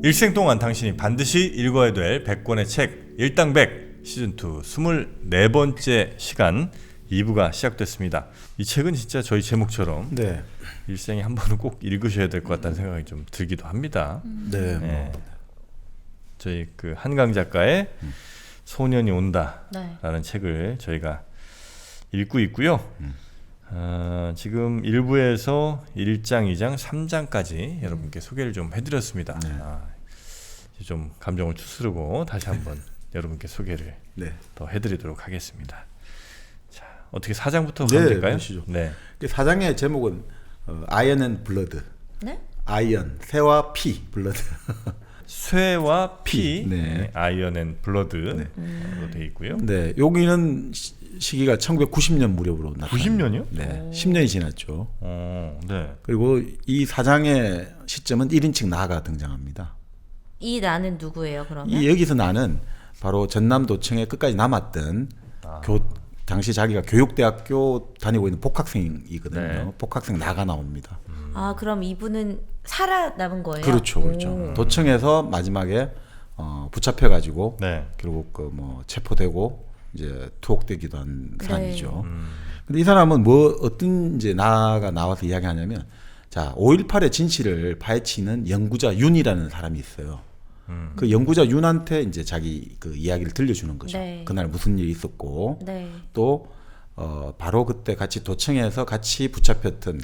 일생 동안 당신이 반드시 읽어야 될 100권의 책 일당백 시즌2 24번째 시간 2부가 시작됐습니다. 이 책은 진짜 저희 제목처럼 네. 일생에 한 번은 꼭 읽으셔야 될 것 같다는 생각이 좀 들기도 합니다. 네. 네. 저희 그 한강 작가의 소년이 온다라는 책을 저희가 읽고 있고요. 지금 1부에서 1장, 2장, 3장까지 여러분께 소개를 좀 해드렸습니다. 네. 좀 감정을 추스르고 다시 한번 여러분께 소개를 네. 더 해드리도록 하겠습니다. 자, 어떻게 4장부터 가면 될까요? 보시죠. 네. 그 4장의 제목은 아이언 앤 블러드. 네? 아이언, 새와 피, 블러드. 쇠와 피, 네. 아이언 앤 블러드로 되어 있고요. 네, 여기는 시기가 1990년 무렵으로 나타납니다. 90년이요? 네, 10년이 지났죠. 네. 그리고 이 4장의 시점은 1인칭 나가 등장합니다. 이 나는 누구예요, 그러면? 이 여기서 나는 바로 전남도청에 끝까지 남았던 당시 자기가 교육대학교 다니고 있는 복학생이거든요. 네. 복학생 나가 나옵니다. 아, 그럼 이분은 살아남은 거예요? 그렇죠, 그렇죠. 오. 도청에서 마지막에 붙잡혀가지고 네. 결국 그 뭐 체포되고 이제 투옥되기도 한 네. 사람이죠. 근데 이 사람은 뭐 어떤 이제 나가 나와서 이야기하냐면, 자 5.18의 진실을 파헤치는 연구자 윤이라는 사람이 있어요. 그 연구자 윤한테 이제 자기 그 이야기를 들려주는 거죠. 네. 그날 무슨 일이 있었고, 네. 또 바로 그때 같이 도청에서 같이 붙잡혔던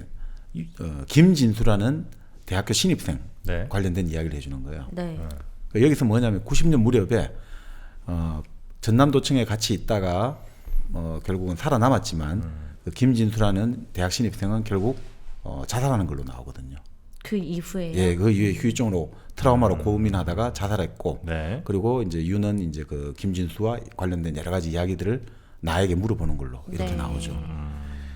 김진수라는 대학교 신입생 네. 관련된 이야기를 해주는 거예요. 네. 그러니까 여기서 뭐냐면 90년 무렵에 전남도청에 같이 있다가 결국은 살아남았지만 그 김진수라는 대학 신입생은 결국 자살하는 걸로 나오거든요. 그 이후에요? 예, 그 이후에 후유증으로 트라우마로 고민하다가 자살했고, 네. 그리고 이제 유는 이제 그 김진수와 관련된 여러 가지 이야기들을 나에게 물어보는 걸로 이렇게 네. 나오죠.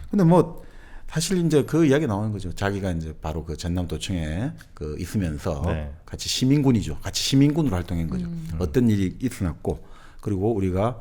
근데 뭐 사실 이제 그 이야기 나오는 거죠. 자기가 이제 바로 그 전남도청에 그 있으면서 네. 같이 시민군이죠. 같이 시민군으로 활동한 거죠. 어떤 일이 있어났고, 그리고 우리가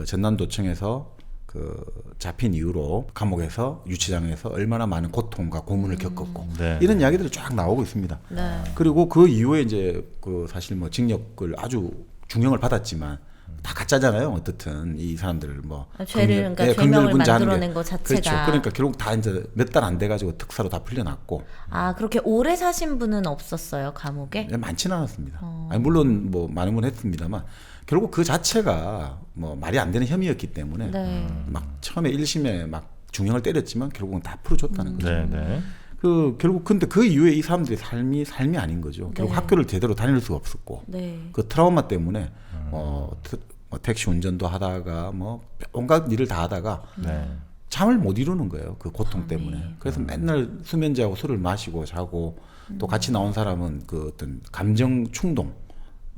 전남도청에서 그 잡힌 이후로 감옥에서 유치장에서 얼마나 많은 고통과 고문을 겪었고, 네. 이런 이야기들이 쫙 나오고 있습니다. 네. 그리고 그 이후에 이제 그 사실 뭐 징역을 아주 중형을 받았지만 다 가짜잖아요. 어떻든 이 사람들 뭐 죄를 그러니까 죄명을 만들어낸 것 자체가. 그렇죠. 그러니까 결국 다 이제 몇 달 안 돼가지고 특사로 다 풀려났고. 아, 그렇게 오래 사신 분은 없었어요, 감옥에? 많지는 않았습니다. 아니, 물론 뭐 많은 분 했습니다만 결국 그 자체가 뭐 말이 안 되는 혐의였기 때문에 네. 막 처음에 1심에 막 중형을 때렸지만 결국은 다 풀어줬다는 거죠. 네. 네. 그 결국 근데 그 이후에 이 사람들의 삶이 아닌 거죠. 결국 네. 학교를 제대로 다닐 수가 없었고, 네. 그 트라우마 때문에 택시 운전도 하다가 뭐 온갖 일을 다 하다가 네. 잠을 못 이루는 거예요. 그 고통 때문에. 그래서 맨날 수면제하고 술을 마시고 자고, 또 같이 나온 사람은 그 어떤 감정 충동,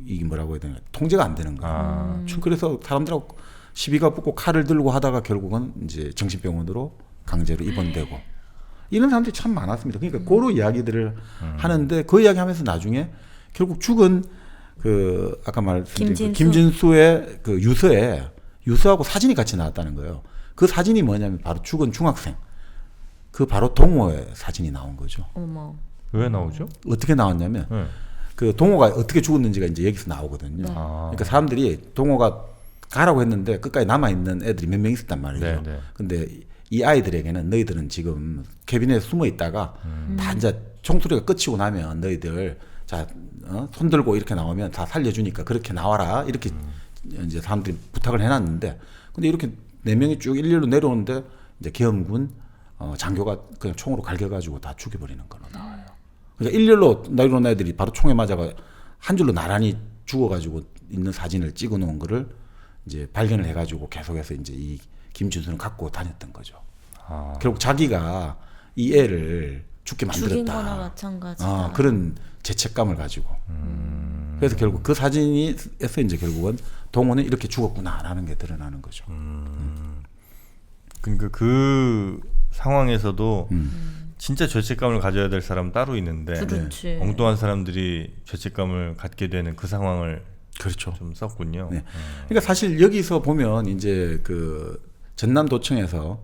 이게 뭐라고 해야 되나, 통제가 안 되는 거예요. 그래서 사람들하고 시비가 붙고 칼을 들고 하다가 결국은 이제 정신병원으로 강제로 입원되고, 이런 사람들이 참 많았습니다. 그러니까 그런 이야기들을 하는데, 그 이야기하면서 나중에 결국 죽은 그 아까 말씀드린 김진수의 그 유서하고 사진이 같이 나왔다는 거예요. 그 사진이 뭐냐면 바로 죽은 중학생, 그 바로 동호의 사진이 나온 거죠. 어머. 왜 나오죠? 어떻게 나왔냐면 네. 그 동호가 어떻게 죽었는지가 이제 여기서 나오거든요. 네. 그러니까 사람들이 동호가 가라고 했는데 끝까지 남아 있는 애들이 몇 명 있었단 말이에요. 네, 네. 근데 이 아이들에게는 너희들은 지금 캐비넷에 숨어 있다가 다 이제 총소리가 끝이고 나면 너희들 자 손 들고 이렇게 나오면 다 살려주니까 그렇게 나와라, 이렇게 이제 사람들이 부탁을 해놨는데, 근데 이렇게 4명이 쭉 일렬로 내려오는데 이제 계엄군 장교가 그냥 총으로 갈겨가지고 다 죽여버리는 걸로 나와요. 그러니까 일렬로 내려온 애들이 바로 총에 맞아가 한 줄로 나란히 죽어가지고 있는 사진을 찍어놓은 거를 이제 발견을 해가지고 계속해서 이제 이 김준수는 갖고 다녔던 거죠. 결국 자기가 이 애를 죽게 만들었다. 죽인 거나 마찬가지다. 그런 죄책감을 가지고. 그래서 결국 그 사진에서 이제 결국은 동호는 이렇게 죽었구나라는 게 드러나는 거죠. 그러니까 그 상황에서도 진짜 죄책감을 가져야 될 사람 따로 있는데, 그렇지. 엉뚱한 사람들이 죄책감을 갖게 되는 그 상황을 그렇죠. 좀 썼군요. 네. 그러니까 사실 여기서 보면 이제 그 전남도청에서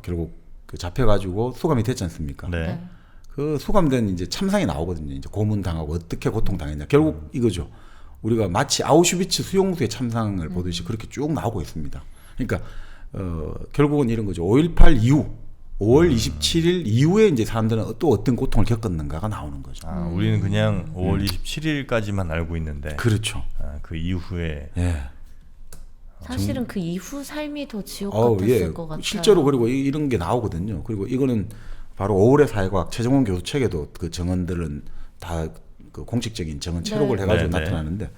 결국 그 잡혀가지고 수감이 됐지 않습니까? 네. 네. 그 수감된 이제 참상이 나오거든요. 이제 고문 당하고 어떻게 고통 당했냐. 결국 이거죠. 우리가 마치 아우슈비츠 수용소의 참상을 보듯이 그렇게 쭉 나오고 있습니다. 그러니까 결국은 이런 거죠. 5.18 이후 5월 27일 이후에 이제 사람들은 또 어떤 고통을 겪었는가가 나오는 거죠. 아, 우리는 그냥 5월 27일까지만 알고 있는데 그렇죠. 그 이후에 예. 사실은 그 이후 삶이 더 지옥 어우, 같았을 예. 것 같아요. 실제로 그리고 이런 게 나오거든요. 그리고 이거는 바로 5월의 사회과학 최정원 교수 책에도 그 정언들은 다 그 공식적인 정언 체록을 네. 해가지고 네, 네. 나타나는데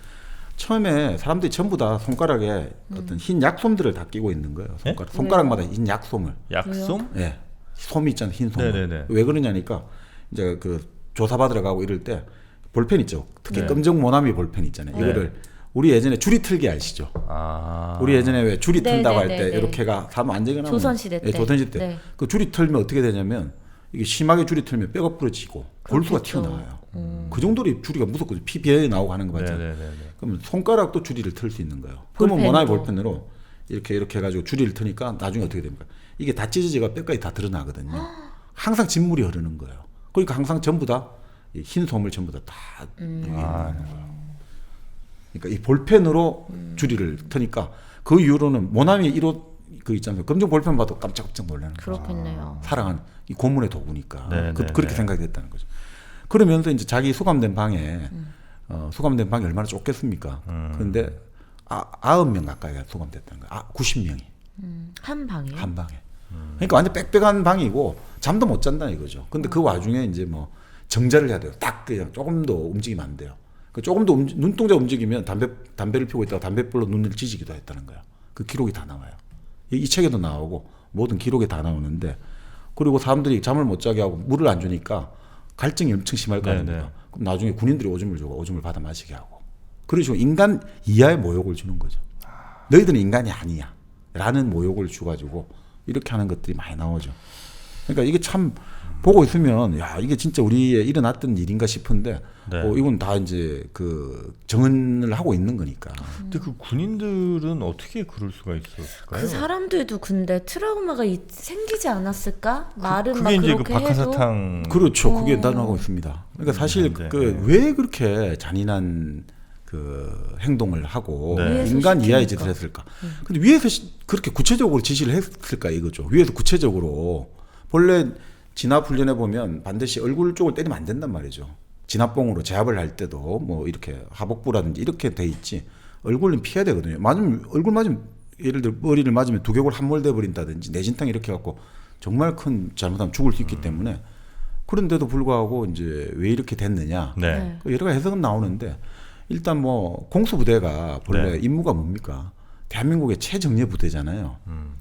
처음에 사람들이 전부 다 손가락에 어떤 흰 약솜들을 다 끼고 있는 거예요. 손가락마다 흰 약솜을. 약솜? 예. 솜이 있잖아요. 흰 솜. 네네네. 왜 그러냐니까 이제 그 조사받으러 가고 이럴 때 볼펜 있죠. 특히 네. 검정 모나미 볼펜 있잖아요. 네. 이거를 우리 예전에 줄이 틀기 아시죠? 아. 우리 예전에 왜 줄이 네, 튼다고 네, 할 네, 때 네. 이렇게가 사람 안전하면 조선시대 때. 조선시대 때. 네. 그 줄이 틀면 어떻게 되냐면 이게 심하게 줄이 틀면 뼈가 부러지고 골수가 그렇겠죠. 튀어나와요. 그 정도로 줄이가 무섭거든요. 피 비에 나오고 하는 거 봤잖아요. 네네네. 그러면 손가락도 줄이를 틀 수 있는 거예요. 그러면 볼펜도. 모나미 볼펜으로 이렇게 해가지고 줄이를 트니까 나중에 어떻게 됩니까? 이게 다 찢어져가 뼈까지 다 드러나거든요. 항상 진물이 흐르는 거예요. 그러니까 항상 전부 다 흰 솜을 전부 다 아, 그러니까 이 볼펜으로 줄이를 트니까 그 이후로는 모나미 1호 그 있잖아요. 검정 볼펜 봐도 깜짝깜짝 놀라는 거예요. 그렇겠네요. 사랑하는 이 고문의 도구니까 네, 네, 그렇게 네. 생각이 됐다는 거죠. 그러면서 이제 자기 수감된 방에 수감된 방이 얼마나 좁겠습니까? 그런데 90명 가까이가 수감됐다는 거예요. 90명이 한 방이요? 한 방에. 그러니까 완전 빽빽한 방이고 잠도 못 잔다 이거죠. 근데 그 와중에 이제 뭐 정자를 해야 돼요. 딱 그냥 조금도 움직이면 안 돼요. 그 조금도 눈동자 움직이면 담배를 피우고 있다가 담배불로 눈을 찢기도 했다는 거예요. 그 기록이 다 나와요. 이 책에도 나오고 모든 기록에 다 나오는데 그리고 사람들이 잠을 못 자게 하고 물을 안 주니까 갈증이 엄청 심할 거 아닙니까? 네네. 그럼 나중에 군인들이 오줌을 주고 오줌을 받아 마시게 하고 그런 식으로 인간 이하의 모욕을 주는 거죠. 너희들은 인간이 아니야 라는 모욕을 주가지고 이렇게 하는 것들이 많이 나오죠. 그러니까 이게 참 보고 있으면 야 이게 진짜 우리에 일어났던 일인가 싶은데 네. 이건 다 이제 그 정언을 하고 있는 거니까. 근데 그 군인들은 어떻게 그럴 수가 있었을까요? 그 사람들도 근데 트라우마가 생기지 않았을까? 말은 막 그게 이제 그 그렇게 해도 박하사탕 그렇죠. 그게 나타나고 있습니다. 그러니까 사실 네. 그 왜 그렇게 잔인한 그 행동을 하고 네. 위에서 인간 이하의 시키니까. 짓을 했을까? 근데 위에서 그렇게 구체적으로 지시를 했을까 이거죠. 위에서 구체적으로 본래 진압 훈련에 보면 반드시 얼굴 쪽을 때리면 안 된단 말이죠. 진압봉으로 제압을 할 때도 뭐 이렇게 하복부라든지 이렇게 돼 있지 얼굴은 피해야 되거든요. 맞으면 얼굴 맞으면 예를 들어 머리를 맞으면 두개골 함몰돼 버린다든지 내진탕 이렇게 갖고 정말 큰 잘못하면 죽을 수 있기 때문에 그런데도 불구하고 이제 왜 이렇게 됐느냐 네. 네. 그 여러 가지 해석은 나오는데 일단 뭐 공수부대가 본래 네. 임무가 뭡니까? 대한민국의 최정예 부대잖아요.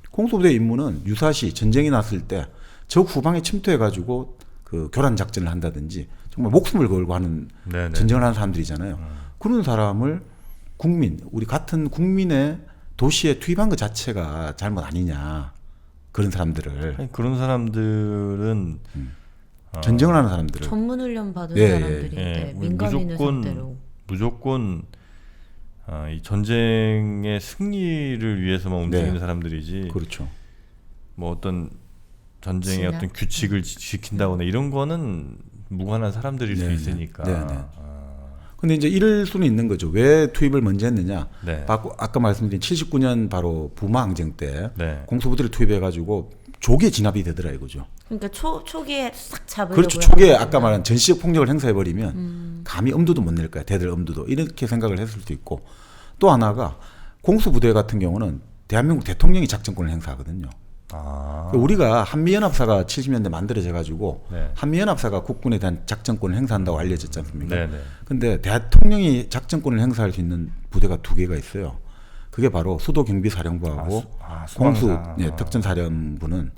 공수부대 임무는 유사시 전쟁이 났을 때 적 후방에 침투해가지고 그 교란 작전을 한다든지 정말 목숨을 걸고 하는 네네. 전쟁을 하는 사람들이잖아요. 그런 사람을 우리 같은 국민의 도시에 투입한 것 자체가 잘못 아니냐. 그런 사람들을 아니, 그런 사람들은 전쟁을 하는 사람들을 전문 훈련 받은 예, 사람들인데 예, 민간인을 상대로 무조건 이 전쟁의 승리를 위해서만 움직이는 네. 사람들이지 그렇죠. 뭐 어떤 전쟁의 진압? 어떤 규칙을 지킨다거나 이런 거는 무관한 사람들일 수 네네. 있으니까. 네네. 근데 이제 이럴 수는 있는 거죠. 왜 투입을 먼저 했느냐? 네. 아까 말씀드린 79년 바로 부마 항쟁 때 네. 공수부대를 투입해가지고 조기에 진압이 되더라 이거죠. 그러니까 초기에 싹 잡으려고 그렇죠. 초기에 하는구나. 아까 말한 전시적 폭력을 행사해버리면 감히 엄두도 못 낼 거야. 대들 엄두도. 이렇게 생각을 했을 수도 있고 또 하나가 공수부대 같은 경우는 대한민국 대통령이 작전권을 행사하거든요. 아. 우리가 한미연합사가 70년대 만들어져 가지고 네. 한미연합사가 국군에 대한 작전권을 행사한다고 알려졌지 않습니까? 네네. 근데 대통령이 작전권을 행사할 수 있는 부대가 2개가 있어요. 그게 바로 수도경비사령부하고 공수 수방사. 네, 특전사령부는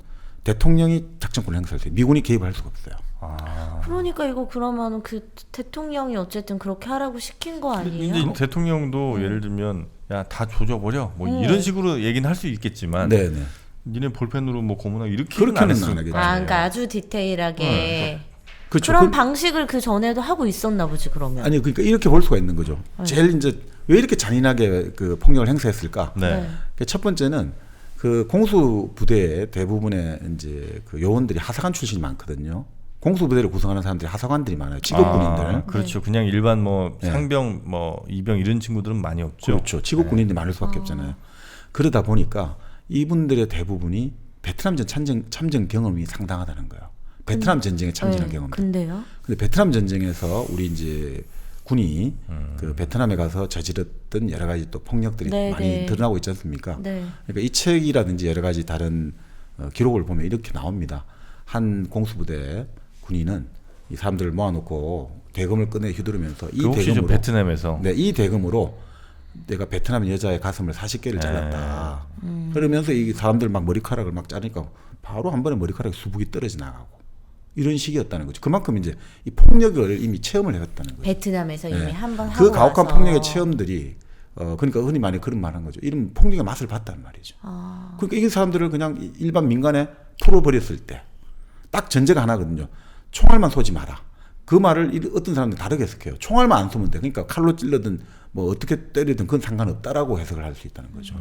대통령이 작전권을 행사할 수 있어요. 미군이 개입할 수가 없어요. 그러니까 이거 그러면은 그 대통령이 어쨌든 그렇게 하라고 시킨 거 아니에요? 근데 대통령도 예를 들면 야 다 조져버려 뭐 이런 식으로 얘기는 할 수 있겠지만 네네. 니네 볼펜으로 뭐 고문하고 그렇게는 이렇게는 안 하겠죠. 그러니까 아주 디테일하게 그렇죠. 그런 방식을 그 전에도 하고 있었나 보지 그러면. 아니 그러니까 이렇게 볼 수가 있는 거죠. 제일 이제 왜 이렇게 잔인하게 그 폭력을 행사했을까? 네. 첫 번째는 그 공수 부대의 대부분의 이제 그 요원들이 하사관 출신이 많거든요. 공수 부대를 구성하는 사람들이 하사관들이 많아요. 직업군인들. 아, 그렇죠. 그냥 일반 뭐 네. 상병, 뭐 이병 이런 친구들은 많이 없죠. 그렇죠. 직업군인들이 많을 수밖에 없잖아요. 그러다 보니까 이분들의 대부분이 베트남전 참전 경험이 상당하다는 거예요. 베트남 전쟁에 참전한 네. 경험들. 근데요? 근데 베트남 전쟁에서 우리 이제 군이 그 베트남에 가서 저질렀던 여러 가지 또 폭력들이 네, 많이 네. 드러나고 있지 않습니까? 네. 그러니까 이 책이라든지 여러 가지 다른 기록을 보면 이렇게 나옵니다. 한 공수부대 군인은 이 사람들을 모아놓고 대금을 꺼내 휘두르면서 이 그 혹시 좀 대금으로 베트남에서 네, 이 대금으로 내가 베트남 여자의 가슴을 40개를 잘랐다. 그러면서 이 사람들 막 머리카락을 막 자르니까 바로 한 번에 머리카락이 수북이 떨어져 나가고 이런 식이었다는 거죠. 그만큼 이제 이 폭력을 이미 체험을 해왔다는 거죠. 베트남에서 이미 네. 한번 하고 그 가혹한 와서. 폭력의 체험들이 그러니까 흔히 많이 그런 말한 거죠. 이런 폭력의 맛을 봤단 말이죠. 아. 그러니까 이 사람들을 그냥 일반 민간에 풀어버렸을 때 딱 전제가 하나거든요. 총알만 쏘지 마라. 그 말을 어떤 사람들은 다르게 해석해요. 총알만 안 쏘면 돼. 그러니까 칼로 찔러든 뭐 어떻게 때리든 그건 상관없다라고 해석을 할 수 있다는 거죠.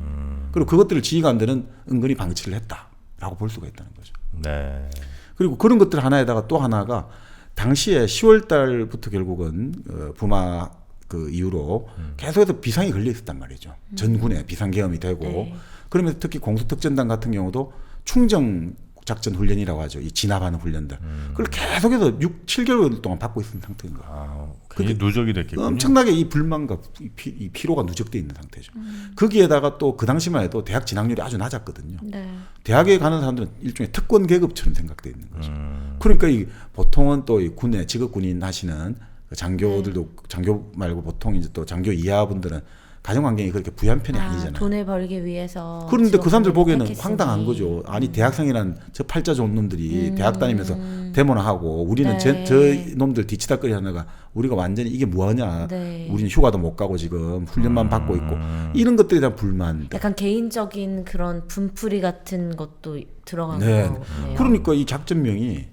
그리고 그것들을 지휘관들은 은근히 방치를 했다라고 볼 수가 있다는 거죠. 네. 그리고 그런 것들 하나에다가 또 하나가 당시에 10월 달부터 결국은 부마 그 이후로 계속해서 비상이 걸려 있었단 말이죠. 전군에 비상 계엄이 되고 네. 그러면서 특히 공수특전단 같은 경우도 충정 작전 훈련이라고 하죠. 이 진압하는 훈련들. 그걸 계속해서 6, 7개월 동안 받고 있는 상태인 거예요. 아, 굉장히 누적이 됐겠군요. 엄청나게 이 불만과 이 피로가 누적돼 있는 상태죠. 거기에다가 또 그 당시만 해도 대학 진학률이 아주 낮았거든요. 네. 대학에 가는 사람들은 일종의 특권 계급처럼 생각돼 있는 거죠. 그러니까 이 보통은 또 이 군에 직업 군인 하시는 그 장교들도 장교 말고 보통 이제 또 장교 이하분들은 가정 환경이 그렇게 부유한 편이 아니잖아요. 돈을 벌기 위해서. 그런데 그 사람들 직업군을 보기에는 택했으니. 황당한 거죠. 아니 대학생이란 저 팔자 좋은 놈들이 대학 다니면서 데모나 하고 우리는 네. 저 놈들 뒤치다거리 하다가 우리가 완전히 이게 뭐하냐. 네. 우리는 휴가도 못 가고 지금 훈련만 받고 있고 이런 것들에 대한 불만. 약간 개인적인 그런 분풀이 같은 것도 들어간 네. 거네요. 그러니까 이 작전명이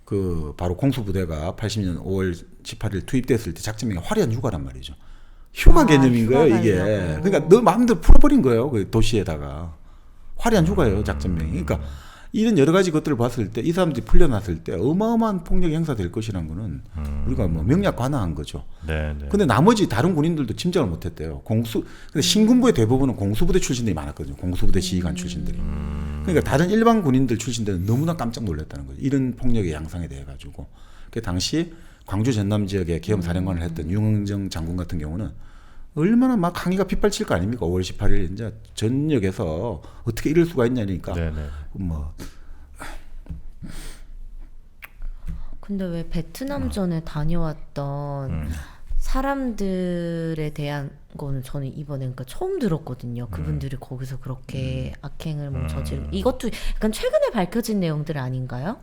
그 바로 공수부대가 80년 5월 18일 투입됐을 때 작전명이 화려한 휴가란 말이죠. 휴가 개념인 휴가 거예요, 이게. 가려고. 그러니까 너 마음대로 풀어버린 거예요, 그 도시에다가. 화려한 휴가예요, 작전명이. 그러니까 이런 여러 가지 것들을 봤을 때 이 사람들이 풀려났을 때 어마어마한 폭력이 행사될 것이라는 거는 우리가 뭐 명약 관화한 거죠. 네, 네. 근데 나머지 다른 군인들도 짐작을 못했대요. 근데 신군부의 대부분은 공수부대 출신들이 많았거든요. 공수부대 지휘관 출신들이. 그러니까 다른 일반 군인들 출신들은 너무나 깜짝 놀랐다는 거죠. 이런 폭력의 양상에 대해 가지고. 그 당시 광주 전남 지역에 계엄 사령관을 했던 윤흥정 장군 같은 경우는 얼마나 막 항의가 빗발칠 거 아닙니까? 5월 18일 이제 전역에서 어떻게 이럴 수가 있냐니까. 네, 네. 뭐 근데 왜 베트남전에 다녀왔던 사람들에 대한 거는 저는 이번에 그러니까 처음 들었거든요. 그분들이 거기서 그렇게 악행을 뭐 저지르. 이것도 약간 최근에 밝혀진 내용들 아닌가요?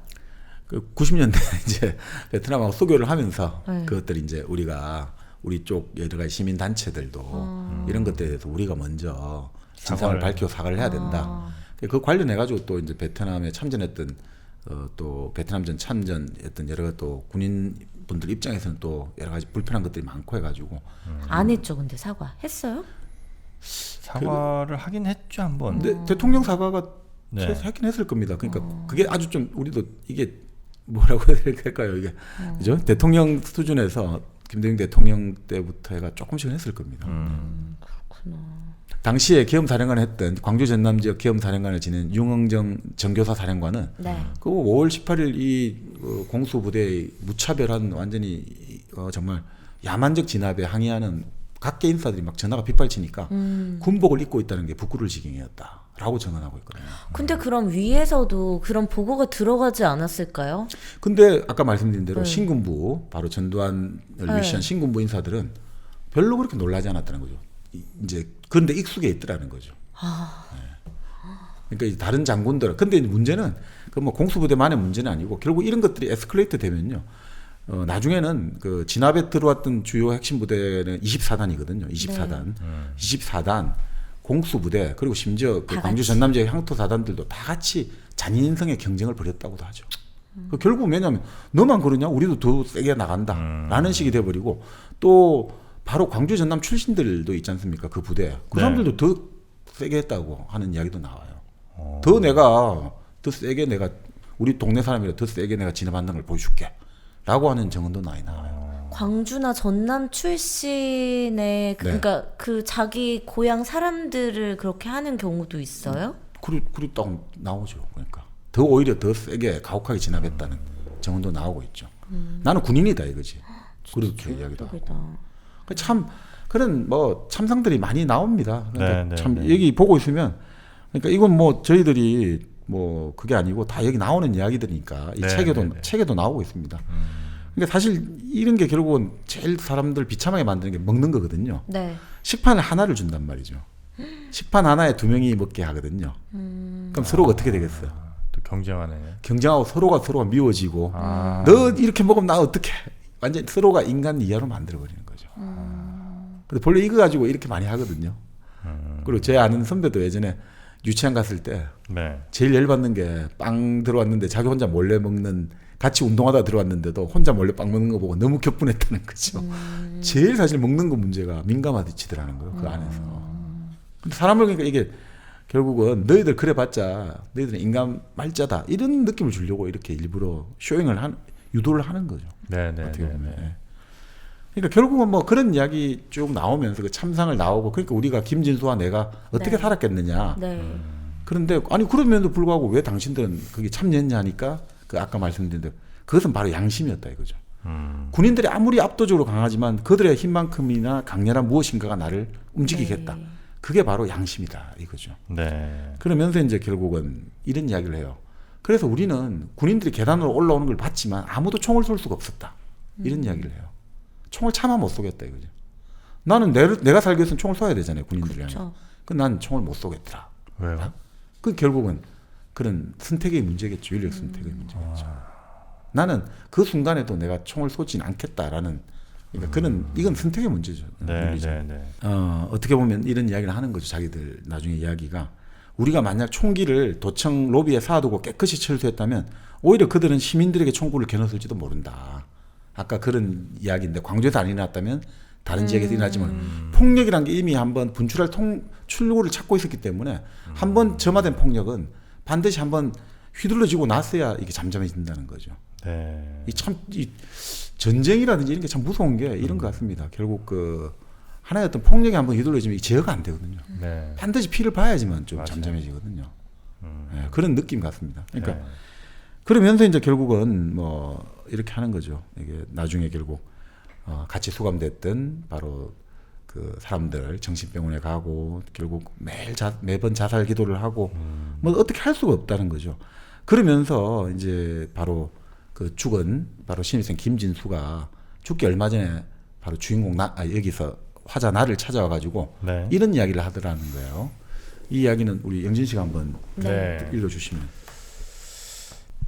그 90년대 이제 베트남하고 소교를 하면서 네. 그것들 이제 우리 쪽 여러 가지 시민 단체들도 이런 것들에 대해서 우리가 먼저 진상을 밝히고 사과를 해야 된다. 그 관련해 가지고 또 이제 베트남에 참전했던 또 베트남전 참전했던 여러 또 군인 분들 입장에서는 또 여러 가지 불편한 것들이 많고 해가지고 안 했죠, 근데 사과 했어요? 사과를 하긴 했죠 한번. 근데 대통령 사과가 네. 했긴 했을 겁니다. 그러니까 그게 아주 좀 우리도 이게 뭐라고 해야 될까요? 이게 그죠? 대통령 수준에서 김대중 대통령 때부터 해가 조금씩은 했을 겁니다. 그렇구나. 당시에 계엄사령관을 했던 광주 전남 지역 계엄사령관을 지낸 윤흥정 정교사 사령관은 네. 그 5월 18일 이 공수부대의 무차별한 완전히 정말 야만적 진압에 항의하는 각계 인사들이 막 전화가 빗발치니까 군복을 입고 있다는 게 부끄러울 지경이었다라고 증언하고 있거든요. 근데 그럼 위에서도 그런 보고가 들어가지 않았을까요? 근데 아까 말씀드린 대로 네. 신군부 바로 전두환을 네. 위시한 신군부 인사들은 별로 그렇게 놀라지 않았다는 거죠. 이제 그런데 익숙해 있더라는 거죠. 네. 그러니까 이 다른 장군들. 근데 문제는 그 뭐 공수부대만의 문제는 아니고 결국 이런 것들이 에스컬레이트 되면요. 나중에는 그 진압에 들어왔던 주요 핵심 부대는 24단이거든요. 24단. 24단 공수부대 그리고 심지어 그 다 광주 같이. 전남 지역 향토 사단들도 다 같이 잔인성의 경쟁을 벌였다고도 하죠. 그 결국 왜냐하면 너만 그러냐 우리도 더 세게 나간다 라는 식이 돼버리고 또 바로 광주 전남 출신들도 있지 않습니까? 그 부대. 그 네. 사람들도 더 세게 했다고 하는 이야기도 나와요. 더 세게 내가 우리 동네 사람이라 더 세게 내가 진압한다는 걸 보여줄게. 라고 하는 증언도 많이 나와요. 광주나 전남 출신의 그러니까 그 자기 고향 사람들을 그렇게 하는 경우도 있어요? 그리 딱 나오죠. 그러니까 오히려 더 세게 가혹하게 진압했다는 증언도 나오고 있죠. 나는 군인이다 이거지. 그래도 그 이야기도 하고. 참 그런 뭐 참상들이 많이 나옵니다. 그러니까 참 여기 보고 있으면 그러니까 이건 뭐 저희들이 뭐 그게 아니고 다 여기 나오는 이야기들이니까 이 책에도 나오고 있습니다. 그러니까 사실 이런 게 결국은 제일 사람들 비참하게 만드는 게 먹는 거거든요. 네. 식판을 하나를 준단 말이죠. 식판 하나에 2명이 먹게 하거든요. 그럼 서로가 어떻게 되겠어요? 또 경쟁하네. 경쟁하고 서로가 미워지고 너 이렇게 먹으면 나 어떡해? 완전 서로가 인간 이하로 만들어버리는 거죠. 근데 본래 이거 가지고 이렇게 많이 하거든요. 그리고 제 아는 선배도 예전에 유치원 갔을 때 제일 열받는 게 빵 들어왔는데 자기 혼자 몰래 먹는 같이 운동하다 들어왔는데도 혼자 몰래 빵 먹는 거 보고 너무 격분했다는 거죠. 제일 사실 먹는 거 문제가 민감하지더라는 거예요. 그 안에서. 근데 사람을 그러니까 이게 결국은 너희들 그래봤자 너희들은 인간 말자다 이런 느낌을 주려고 이렇게 일부러 유도를 하는 거죠. 어떻게 보면. 그러니까 결국은 뭐 그런 이야기 쭉 나오면서 그 참상을 나오고 그러니까 우리가 김진수와 내가 어떻게 살았겠느냐. 그런데 아니 그럼에도 불구하고 왜 당신들은 그게 참였냐 하니까 그 아까 말씀드린 대로 그것은 바로 양심이었다 이거죠. 군인들이 아무리 압도적으로 강하지만 그들의 힘만큼이나 강렬한 무엇인가가 나를 움직이겠다. 그게 바로 양심이다 이거죠. 그러면서 이제 결국은 이런 이야기를 해요. 그래서 우리는 군인들이 계단으로 올라오는 걸 봤지만 아무도 총을 쏠 수가 없었다. 이런 이야기를 해요. 총을 차마 못 쏘겠다 이거죠. 나는 내가 살기 위해서는 총을 쏴야 되잖아요. 군인들이. 난 총을 못 쏘겠더라. 왜요? 그 결국은 그런 선택의 문제겠죠. 인력 선택의 문제겠죠. 나는 그 순간에도 내가 총을 쏘진 않겠다라는 그러니까 이건 선택의 문제죠. 어떻게 보면 이런 이야기를 하는 거죠. 자기들 나중에 이야기가 우리가 만약 총기를 도청 로비에 쌓아두고 깨끗이 철수했다면 오히려 그들은 시민들에게 총구를 겨눴을지도 모른다. 아까 그런 이야기인데 광주에서 안 일어났다면 다른 지역에서 일어났지만 폭력이란 게 이미 한번 분출할 출구를 찾고 있었기 때문에 한번 점화된 폭력은 반드시 한번 휘둘러지고 났어야 이게 잠잠해진다는 거죠. 이 전쟁이라든지 이런 게 참 무서운 게 이런 것 같습니다. 결국 그 하나의 어떤 폭력이 한번 휘둘러지면 제어가 안 되거든요. 반드시 피를 봐야지만 좀 잠잠해지거든요. 그런 느낌 같습니다. 그러니까 그러면서 이제 결국은 뭐 이렇게 하는 거죠. 이게 나중에 결국 같이 수감됐던 바로 그 사람들 정신병원에 가고 결국 매번 자살 기도를 하고 뭐 어떻게 할 수가 없다는 거죠. 그러면서 이제 바로 그 죽은 바로 신입생 김진수가 죽기 얼마 전에 바로 주인공 여기서 화자 나를 찾아와 가지고 이런 이야기를 하더라는 거예요. 이 이야기는 우리 영진 씨가 한번 읽어주시면.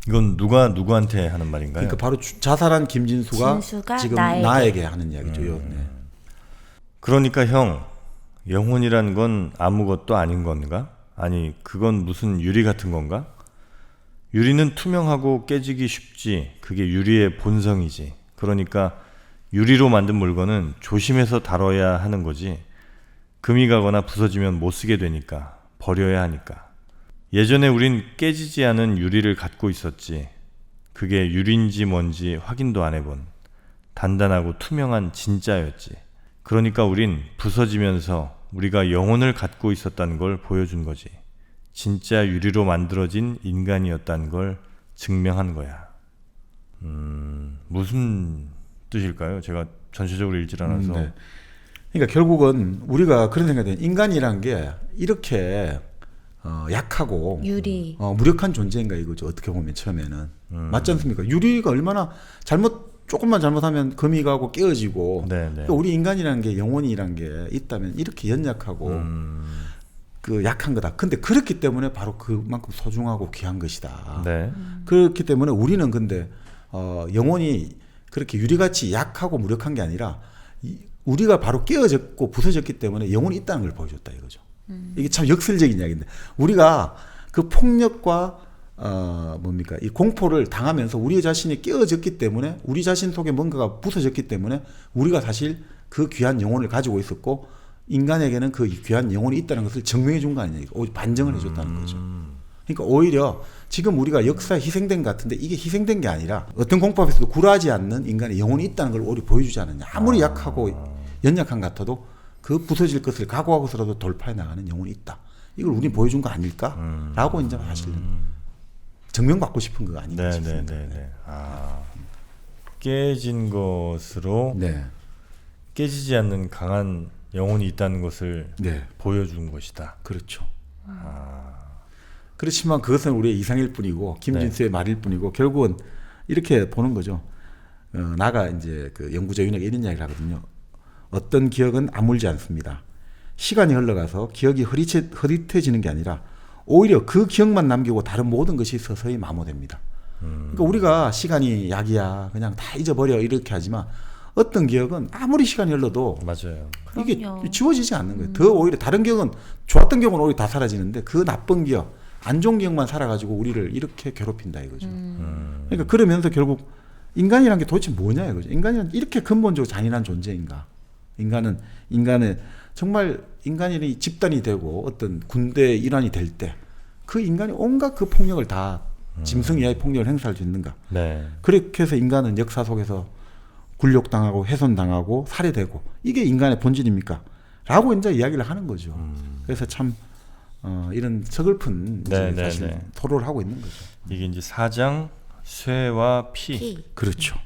이건 누구한테 하는 말인가요? 그러니까 바로 자살한 김진수가 지금 나에게 하는 이야기죠. 그러니까 형, 영혼이란 건 아무것도 아닌 건가? 아니, 그건 무슨 유리 같은 건가? 유리는 투명하고 깨지기 쉽지. 그게 유리의 본성이지. 그러니까 유리로 만든 물건은 조심해서 다뤄야 하는 거지. 금이 가거나 부서지면 못 쓰게 되니까. 버려야 하니까. 예전에 우린 깨지지 않은 유리를 갖고 있었지. 그게 유리인지 뭔지 확인도 안 해본 단단하고 투명한 진짜였지. 그러니까 우린 부서지면서 우리가 영혼을 갖고 있었다는 걸 보여준 거지. 진짜 유리로 만들어진 인간이었다는 걸 증명한 거야. 무슨 뜻일까요? 제가 전체적으로 읽질 않아서. 그러니까 결국은 우리가 그런 생각이 돼요. 인간이란 게 이렇게 약하고 무력한 존재인가 이거죠. 어떻게 보면 처음에는 맞지 않습니까? 유리가 얼마나 조금만 잘못하면 금이 가고 깨어지고 그러니까 우리 인간이라는 게 영혼이란 게 있다면 이렇게 연약하고 그 약한 거다. 근데 그렇기 때문에 바로 그만큼 소중하고 귀한 것이다. 그렇기 때문에 우리는 근데 영혼이 그렇게 유리같이 약하고 무력한 게 아니라 우리가 바로 깨어졌고 부서졌기 때문에 영혼이 있다는 걸 보여줬다 이거죠. 이게 참 역설적인 이야기인데 우리가 그 폭력과 이 공포를 당하면서 우리 자신이 깨어졌기 때문에 우리 자신 속에 뭔가가 부서졌기 때문에 우리가 사실 그 귀한 영혼을 가지고 있었고 인간에게는 그 귀한 영혼이 있다는 것을 증명해 준 거 아니에요. 오히려 반증을 해줬다는 거죠. 그러니까 오히려 지금 우리가 역사에 희생된 것 같은데 이게 희생된 게 아니라 어떤 공법에서도 굴하지 않는 인간의 영혼이 있다는 걸 오히려 보여주지 않느냐. 아무리 약하고 연약한 것 같아도 그 부서질 것을 각오하고서라도 돌파해 나가는 영혼이 있다. 이걸 우리는 보여준 거 아닐까라고 이제 사실은 증명받고 싶은 거 아닌가 싶습니다. 네네네. 아, 깨진 것으로 네. 깨지지 않는 강한 영혼이 있다는 것을 네. 보여준 것이다. 그렇죠. 그렇지만 그것은 우리의 이상일 뿐이고 김진수의 말일 뿐이고 결국은 이렇게 보는 거죠. 나가 이제 그 연구자 윤회가 이런 이야기를 하거든요. 어떤 기억은 아물지 않습니다. 시간이 흘러가서 기억이 흐릿해지는 게 아니라 오히려 그 기억만 남기고 다른 모든 것이 서서히 마모됩니다. 그러니까 우리가 시간이 약이야 그냥 다 잊어버려 이렇게 하지만 어떤 기억은 아무리 시간이 흘러도 맞아요. 이게 그럼요. 지워지지 않는 거예요. 더 오히려 다른 기억은 좋았던 기억은 오히려 다 사라지는데 그 나쁜 기억, 안 좋은 기억만 살아가지고 우리를 이렇게 괴롭힌다 이거죠. 그러니까 그러면서 결국 인간이란 게 도대체 뭐냐 이거죠. 인간이란 이렇게 근본적으로 잔인한 존재인가? 인간의 정말 인간이 집단이 되고 어떤 군대의 일환이 될 때 그 인간이 온갖 그 폭력을 다 짐승 이하의 폭력을 행사할 수 있는가? 네. 그렇게 해서 인간은 역사 속에서 굴욕당하고 훼손당하고 살해되고 이게 인간의 본질입니까? 라고 이제 이야기를 하는 거죠. 그래서 참 이런 서글픈 이제 사실 토로를 하고 있는 거죠. 이게 이제 4장 쇠와 피. 그렇죠.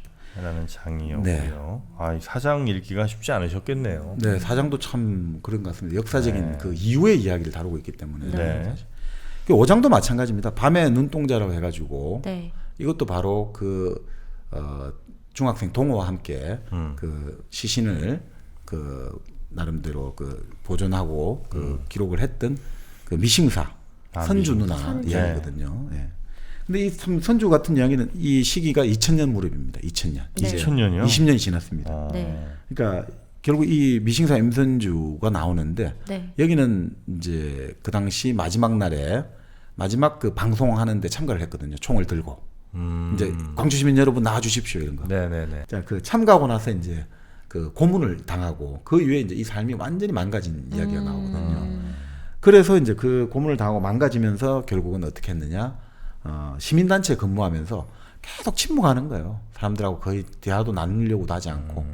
라는 장이었고요. 네. 아, 이 4장 읽기가 쉽지 않으셨겠네요. 네, 사장도 참 그런 것 같습니다. 역사적인 그 이후의 이야기를 다루고 있기 때문에. 네. 사실. 그 5장도 마찬가지입니다. 밤의 눈동자라고 해가지고 네. 이것도 바로 그 중학생 동호와 함께 그 시신을 그 나름대로 그 보존하고 그 기록을 했던 그 미싱사 선주 누나 이야기거든요. 예. 근데 이 선주 같은 이야기는 이 시기가 2000년 무렵입니다. 2000년. 네. 이제 2000년이요? 20년이 지났습니다. 네. 그러니까 결국 이 미싱사 임선주가 나오는데 네. 여기는 이제 그 당시 마지막 날에 마지막 그 방송하는데 참가를 했거든요. 총을 들고 이제 광주 시민 여러분 나와 주십시오 이런 거. 네네네. 자, 그 참가하고 나서 이제 그 고문을 당하고 그 이후에 이제 이 삶이 완전히 망가진 이야기가 나오거든요. 그래서 이제 그 고문을 당하고 망가지면서 결국은 어떻게 했느냐? 시민단체에 근무하면서 계속 침묵하는 거예요. 사람들하고 거의 대화도 나누려고도 하지 않고.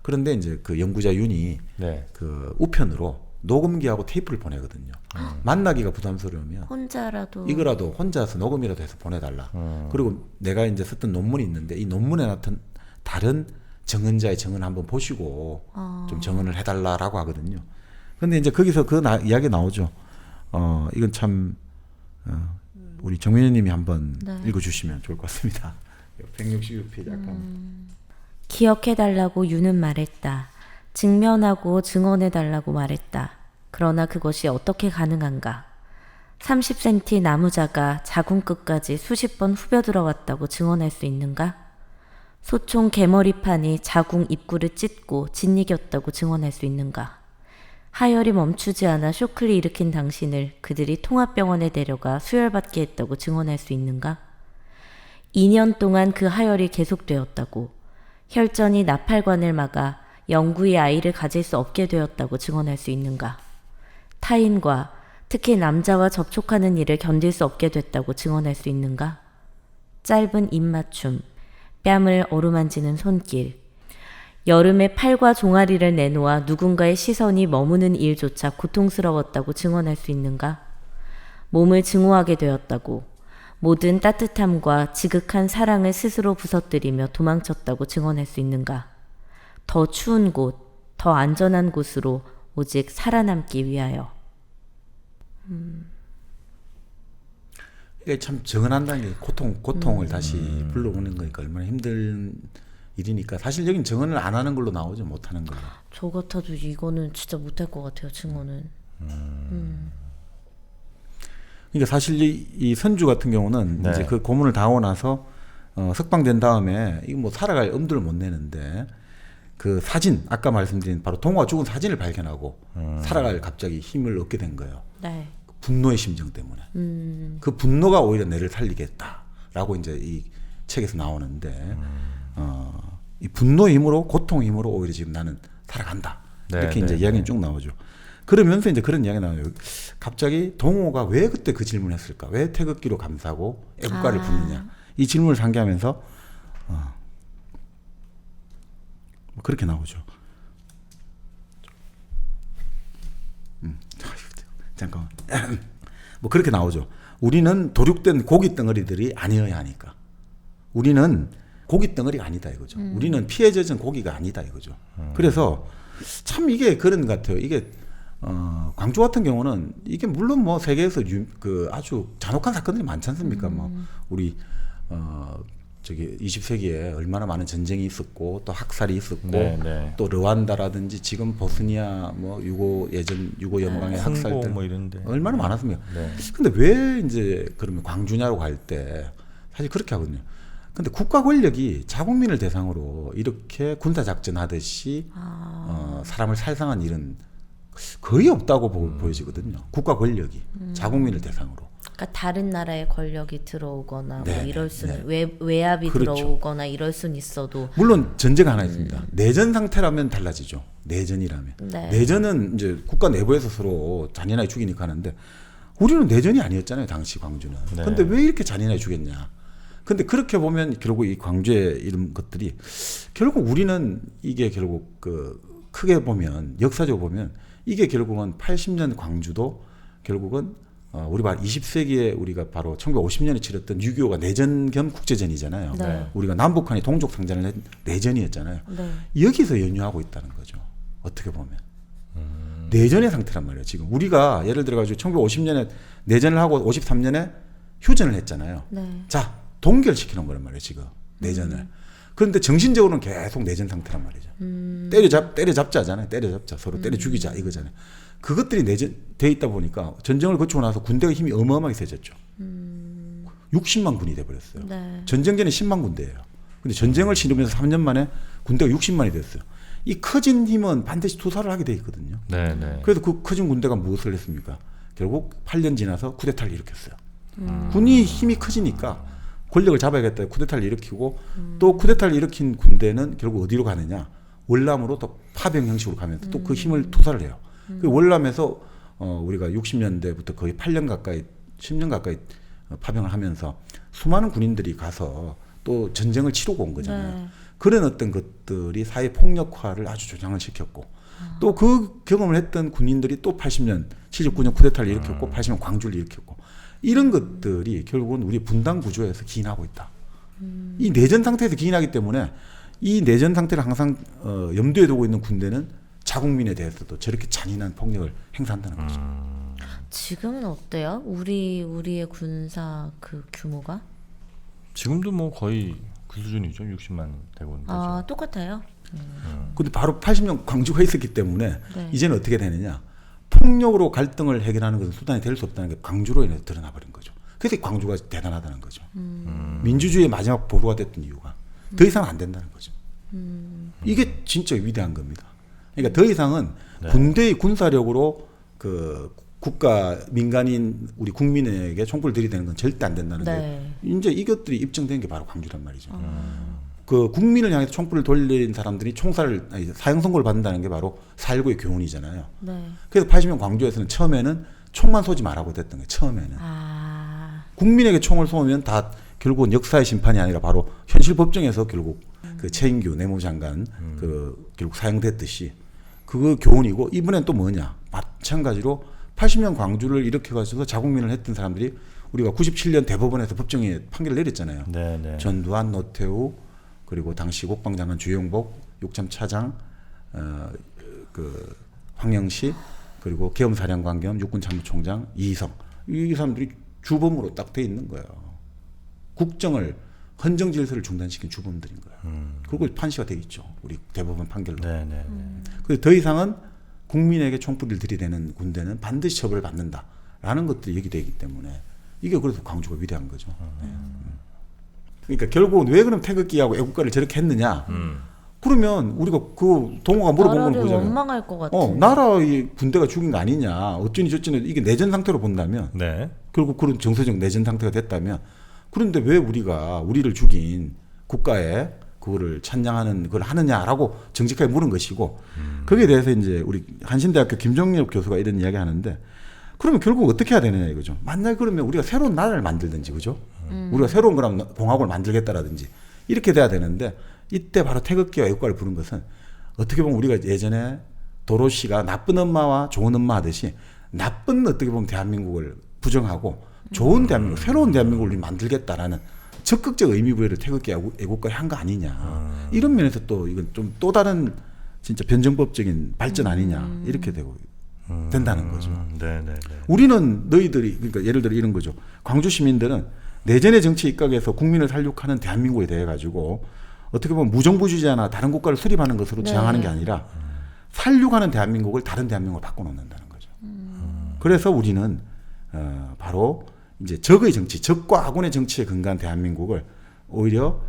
그런데 이제 그 연구자 윤이 네. 그 우편으로 녹음기하고 테이프를 보내거든요. 만나기가 부담스러우면 혼자라도 이거라도 혼자서 녹음이라도 해서 보내달라. 그리고 내가 이제 썼던 논문이 있는데 이 논문에 나타난 다른 정언자의 정언 한번 보시고 좀 정언을 해달라라고 하거든요. 근데 이제 거기서 그 이야기 나오죠. 이건 참 우리 정민현님이 한번 네. 읽어주시면 좋을 것 같습니다. 166페이지 잠깐. 기억해달라고 유는 말했다. 직면하고 증언해달라고 말했다. 그러나 그것이 어떻게 가능한가? 30cm 나무자가 자궁 끝까지 수십 번 후벼 들어왔다고 증언할 수 있는가? 소총 개머리판이 자궁 입구를 찢고 짓이겼다고 증언할 수 있는가? 하열이 멈추지 않아 쇼크를 일으킨 당신을 그들이 통합병원에 데려가 수혈받게 했다고 증언할 수 있는가? 2년 동안 그 하열이 계속되었다고, 혈전이 나팔관을 막아 영구히 아이를 가질 수 없게 되었다고 증언할 수 있는가? 타인과 특히 남자와 접촉하는 일을 견딜 수 없게 됐다고 증언할 수 있는가? 짧은 입맞춤, 뺨을 어루만지는 손길, 여름에 팔과 종아리를 내놓아 누군가의 시선이 머무는 일조차 고통스러웠다고 증언할 수 있는가? 몸을 증오하게 되었다고, 모든 따뜻함과 지극한 사랑을 스스로 부서뜨리며 도망쳤다고 증언할 수 있는가? 더 추운 곳, 더 안전한 곳으로 오직 살아남기 위하여. 이게 참 정언한다는 게 고통을 다시 불러오는 거니까 얼마나 힘든 일이니까 사실 여긴 정언을 안 하는 걸로 나오죠. 못 하는 걸로. 저 같아도 이거는 진짜 못할 것 같아요. 증언은. 그러니까 사실 이 선주 같은 경우는 네. 이제 그 고문을 당하고 나서 석방된 다음에 이거 뭐 살아갈 엄두를 못 내는데 그 사진 아까 말씀드린 바로 동호가 죽은 사진을 발견하고 살아갈 갑자기 힘을 얻게 된 거예요. 네. 분노의 심정 때문에. 그 분노가 오히려 내를 살리겠다라고 이제 이 책에서 나오는데 이 분노의 힘으로 고통의 힘으로 오히려 지금 나는 살아간다. 네, 이렇게 네, 이제 이야기는 쭉 나오죠. 그러면서 이제 그런 이야기가 나와요. 갑자기 동호가 왜 그때 그 질문했을까? 왜 태극기로 감싸고 애국가를 부르느냐? 이 질문을 상기하면서 뭐 그렇게 나오죠. 잠깐만. 뭐 그렇게 나오죠. 우리는 도륙된 고기 덩어리들이 아니어야 하니까. 우리는 고기 덩어리가 아니다 이거죠. 우리는 피해 젖은 고기가 아니다 이거죠. 그래서 참 이게 그런 것 같아요. 이게 광주 같은 경우는 이게 물론 뭐 세계에서 그 아주 잔혹한 사건들이 많지 않습니까? 뭐 우리 저기 20세기에 얼마나 많은 전쟁이 있었고 또 학살이 있었고 네, 네. 또 르완다라든지 지금 보스니아 뭐 유고 연방의 콩고 학살들 뭐 이런데 얼마나 많았습니까? 네. 근데 왜 이제 그러면 광주냐로 갈 때 사실 그렇게 하거든요. 근데 국가 권력이 자국민을 대상으로 이렇게 군사 작전 하듯이 사람을 살상한 일은 거의 없다고 보여지거든요. 국가 권력이 자국민을 대상으로. 그러니까 다른 나라의 권력이 들어오거나 네, 뭐 이럴 수는 네. 외압이 그렇죠. 들어오거나 이럴 수는 있어도 물론 전제가 하나 있습니다. 내전 상태라면 달라지죠. 내전이라면. 네. 내전은 이제 국가 내부에서 서로 잔인하게 죽이니까 하는데 우리는 내전이 아니었잖아요. 당시 광주는. 네. 근데 왜 이렇게 잔인하게 죽였냐. 근데 그렇게 보면 결국 이 광주의 이런 것들이 결국 우리는 이게 결국 그 크게 보면 역사적으로 보면 이게 결국은 80년 광주도 결국은 우리 말 20세기에 우리가 바로 1950년에 치렀던 6.25가 내전 겸 국제전이잖아요. 네. 우리가 남북한이 동족 상전을 낸 내전이었잖아요. 네. 여기서 연유하고 있다는 거죠. 어떻게 보면. 내전의 상태란 말이에요. 지금 우리가 예를 들어 가지고 1950년에 내전을 하고 53년에 휴전을 했잖아요. 네. 자, 동결시키는 거란 말이에요, 지금. 내전을. 그런데 정신적으로는 계속 내전 상태란 말이죠. 때려잡자 하잖아요. 때려잡자. 서로 때려 죽이자 이거잖아요. 그것들이 돼 있다 보니까 전쟁을 거치고 나서 군대가 힘이 어마어마하게 세졌죠. 60만 군이 돼버렸어요. 네. 전쟁 전에 10만 군대예요. 근데 전쟁을 치르면서 3년 만에 군대가 60만이 됐어요. 이 커진 힘은 반드시 투사를 하게 돼 있거든요. 네, 네. 그래서 그 커진 군대가 무엇을 했습니까? 결국 8년 지나서 쿠데타를 일으켰어요. 군이 힘이 커지니까 권력을 잡아야겠다. 쿠데타를 일으키고 또 쿠데타를 일으킨 군대는 결국 어디로 가느냐? 월남으로 또 파병 형식으로 가면서 또 그 힘을 투사를 해요. 그 월남에서 우리가 60년대부터 거의 8년 가까이 10년 가까이 파병을 하면서 수많은 군인들이 가서 또 전쟁을 치르고 온 거잖아요. 네. 그런 어떤 것들이 사회 폭력화를 아주 조장을 시켰고 또 그 경험을 했던 군인들이 또 80년 79년 쿠데타를 일으켰고 80년 광주를 일으켰고 이런 것들이 결국은 우리 분단 구조에서 기인하고 있다. 이 내전 상태에서 기인하기 때문에 이 내전 상태를 항상 염두에 두고 있는 군대는 자국민에 대해서도 저렇게 잔인한 폭력을 행사한다는 거죠. 지금은 어때요? 우리의 군사 그 규모가? 지금도 뭐 거의 그 수준이죠. 60만 대군. 아, 똑같아요? 근데 바로 80년 광주가 있었기 때문에 네. 이제는 어떻게 되느냐. 폭력으로 갈등을 해결하는 것은 수단이 될 수 없다는 게 광주로 인해서 드러나 버린 거죠. 그래서 광주가 대단하다는 거죠. 민주주의의 마지막 보루가 됐던 이유가 더 이상 안 된다는 거죠. 이게 진짜 위대한 겁니다. 그러니까 더 이상은 네. 군대의 군사력으로 그 국가 민간인 우리 국민에게 총불을 들이대는 건 절대 안 된다는 네. 게 이제 이것들이 입증된 게 바로 광주란 말이죠. 그 국민을 향해서 총불을 돌린 사람들이 사형 선고를 받는다는 게 바로 4.19의 교훈이잖아요. 네. 그래서 80년 광주에서는 처음에는 총만 쏘지 말라고 됐던 거예요. 처음에는. 국민에게 총을 쏘면 다 결국은 역사의 심판이 아니라 바로 현실 법정에서 결국 그 최인규 내무장관 그 결국 사형됐듯이 그 교훈이고 이번엔 또 뭐냐. 마찬가지로 80년 광주를 일으켜가지고 자국민을 했던 사람들이 우리가 97년 대법원에서 법정에 판결을 내렸잖아요. 네, 네. 전두환, 노태우 그리고 당시 국방장관 주영복, 육참 차장, 그 황영시 그리고 계엄사령관 겸 육군참모총장 이희성 이 사람들이 주범으로 딱 돼 있는 거예요. 국정을 헌정 질서를 중단시킨 주범들인 거예요. 그리고 판시가 돼 있죠. 우리 대법원 판결로. 네, 네. 그래서 더 이상은 국민에게 총불을 들이대는 군대는 반드시 처벌을 받는다라는 것들이 얘기되어 있기 때문에 이게 그래서 광주가 위대한 거죠. 네. 그러니까 결국은 왜 그럼 태극기하고 애국가를 저렇게 했느냐? 그러면 우리가 그 동호가 물어본 건 나라를 그거잖아요. 원망할 것 같은. 나라의 군대가 죽인 거 아니냐? 어쩌니 저쩌니 이게 내전 상태로 본다면 네. 결국 그런 정서적 내전 상태가 됐다면 그런데 왜 우리가 우리를 죽인 국가의 그거를 찬양하는 그걸 하느냐라고 정직하게 물은 것이고 거기에 대해서 이제 우리 한신대학교 김종엽 교수가 이런 이야기 하는데 그러면 결국 어떻게 해야 되느냐 이거죠. 만약에 그러면 우리가 새로운 나라를 만들든지 그죠? 우리가 새로운 그럼 공화국을 만들겠다라든지 이렇게 돼야 되는데 이때 바로 태극기와 애국가를 부른 것은 어떻게 보면 우리가 예전에 도로시가 나쁜 엄마와 좋은 엄마 하듯이 나쁜 어떻게 보면 대한민국을 부정하고 좋은 대한민국, 새로운 대한민국을 우리 만들겠다라는 적극적 의미 부여를 태극기 애국가에 한 거 아니냐. 이런 면에서 또 이건 좀 또 다른 진짜 변정법적인 발전 아니냐 이렇게 되고 된다는 거죠. 네네네. 우리는 너희들이 그러니까 예를 들어 이런 거죠. 광주 시민들은 내전의 정치 입각에서 국민을 살육하는 대한민국에 대해 가지고 어떻게 보면 무정부주의자나 다른 국가를 수립하는 것으로 네. 지향하는 게 아니라 살육하는 대한민국을 다른 대한민국으로 바꿔놓는다는 거죠. 그래서 우리는 바로 이제 적의 정치, 적과 아군의 정치에 근거한 대한민국을 오히려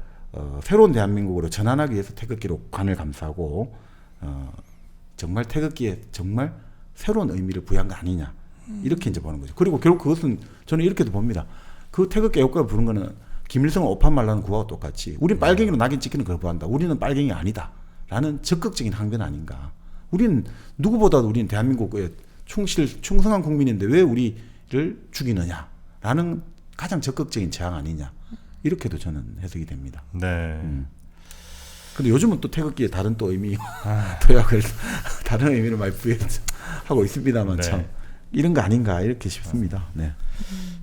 새로운 대한민국으로 전환하기 위해서 태극기로 관을 감싸고 정말 태극기에 정말 새로운 의미를 부여한 거 아니냐 이렇게 이제 보는 거죠. 그리고 결국 그것은 저는 이렇게도 봅니다. 그 태극기 애국가를 부른 거는 김일성 오판 말라는 구하고 똑같이 우린 빨갱이로 낙인 찍히는 걸 거부한다. 우리는 빨갱이 아니다. 라는 적극적인 항변 아닌가. 우리는 누구보다도 우리는 대한민국에 충성한 국민인데 왜 우리를 죽이느냐. 라는 가장 적극적인 제항 아니냐. 이렇게도 저는 해석이 됩니다. 네. 근데 요즘은 또 태극기에 다른 또 의미, 도약을 다른 의미를 많이 부여하고 있습니다만 네. 참 이런 거 아닌가 이렇게 싶습니다. 네.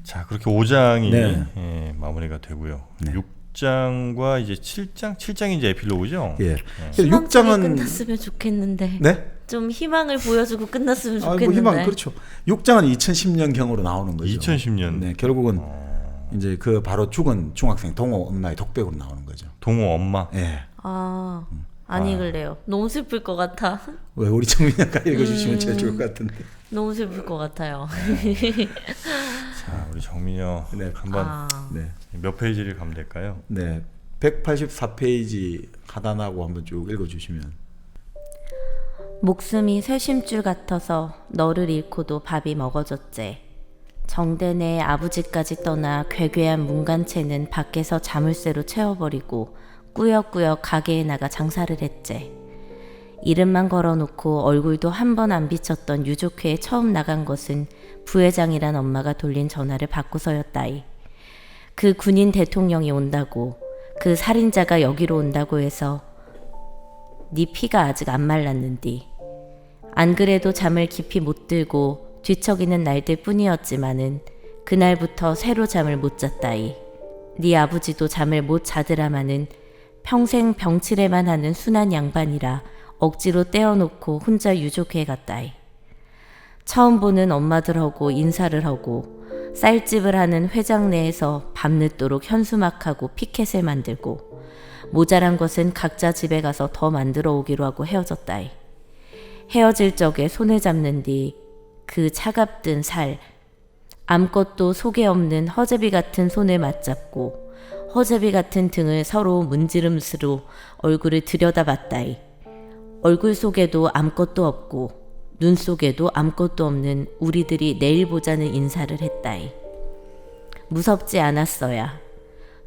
자, 그렇게 5장이 네. 예, 마무리가 되고요. 네. 6장과 이제 7장이 이제 에필로그죠. 예. 희망차게 6장은 끝났으면 좋겠는데 네? 좀 희망을 보여주고 끝났으면 뭐 좋겠는데. 희망 그렇죠. 6장은 2010년 경으로 나오는 거죠. 2010년. 네, 결국은 이제 그 바로 죽은 중학생 동호 엄마의 독백으로 나오는 거죠. 동호 엄마. 예. 안 읽을래요. 너무 슬플 것 같아. 왜 우리 정민이 아까 읽어주시면 제일 좋을 것 같은데. 너무 슬플 것 같아요. 자, 우리 정민여 네. 한번 네. 몇 페이지를 가면 될까요? 네. 184페이지 하단하고 한번 쭉 읽어주시면. 목숨이 쇠심줄 같아서 너를 잃고도 밥이 먹어졌제. 정대네 아버지까지 떠나 괴괴한 문간채는 밖에서 자물쇠로 채워버리고 꾸역꾸역 가게에 나가 장사를 했제. 이름만 걸어놓고 얼굴도 한 번 안 비쳤던 유족회에 처음 나간 것은 부회장이란 엄마가 돌린 전화를 받고서였다이. 그 군인 대통령이 온다고, 그 살인자가 여기로 온다고 해서 네 피가 아직 안 말랐는디. 안 그래도 잠을 깊이 못 들고 뒤척이는 날들 뿐이었지만은 그날부터 새로 잠을 못 잤다이. 네 아버지도 잠을 못 자더라마는 평생 병치레만 하는 순한 양반이라 억지로 떼어놓고 혼자 유족회 갔다이. 처음 보는 엄마들하고 인사를 하고 쌀집을 하는 회장 내에서 밤늦도록 현수막하고 피켓을 만들고 모자란 것은 각자 집에 가서 더 만들어 오기로 하고 헤어졌다이. 헤어질 적에 손을 잡는 뒤 그 차갑든 살, 아무것도 속에 없는 허제비 같은 손을 맞잡고 허제비 같은 등을 서로 문지름스로 얼굴을 들여다봤다이. 얼굴 속에도 아무것도 없고 눈 속에도 아무것도 없는 우리들이 내일 보자는 인사를 했다이. 무섭지 않았어야.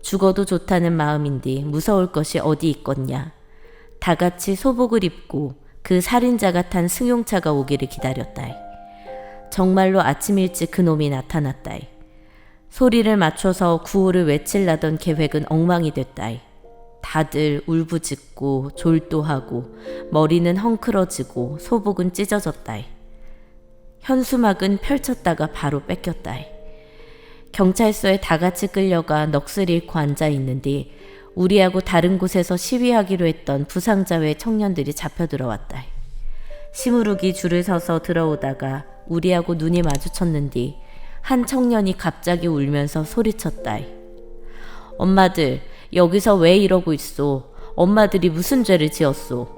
죽어도 좋다는 마음인데 무서울 것이 어디 있겠냐. 다 같이 소복을 입고 그 살인자가 탄 승용차가 오기를 기다렸다이. 정말로 아침 일찍 그놈이 나타났다이. 소리를 맞춰서 구호를 외칠라던 계획은 엉망이 됐다이. 다들 울부짖고 졸도하고 머리는 헝클어지고 소복은 찢어졌다이. 현수막은 펼쳤다가 바로 뺏겼다이. 경찰서에 다 같이 끌려가 넋을 잃고 앉아있는데 우리하고 다른 곳에서 시위하기로 했던 부상자회 청년들이 잡혀 들어왔다이. 시무룩이 줄을 서서 들어오다가 우리하고 눈이 마주쳤는데 한 청년이 갑자기 울면서 소리쳤다이. 엄마들 여기서 왜 이러고 있소? 엄마들이 무슨 죄를 지었소?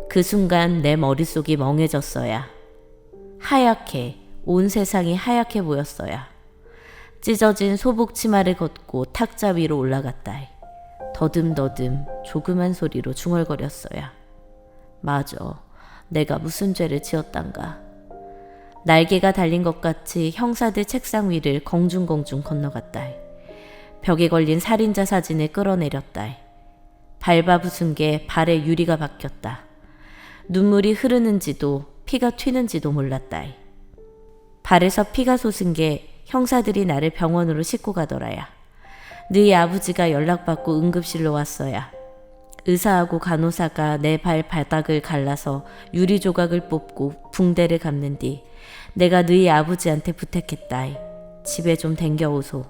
그 순간 내 머릿속이 멍해졌어야. 하얗게, 온 세상이 하얗게 보였어야. 찢어진 소복 치마를 걷고 탁자 위로 올라갔다이. 더듬더듬 조그만 소리로 중얼거렸어야. 맞아, 내가 무슨 죄를 지었단가. 날개가 달린 것 같이 형사들 책상 위를 공중공중 건너갔다이. 벽에 걸린 살인자 사진을 끌어내렸다이. 밟아 부순 게 발에 유리가 박혔다. 눈물이 흐르는지도 피가 튀는지도 몰랐다. 발에서 피가 솟은 게 형사들이 나를 병원으로 싣고 가더라야. 너희 아버지가 연락받고 응급실로 왔어야. 의사하고 간호사가 내 발 바닥을 갈라서 유리 조각을 뽑고 붕대를 감는 뒤 내가 너희 아버지한테 부탁했다. 집에 좀 댕겨오소.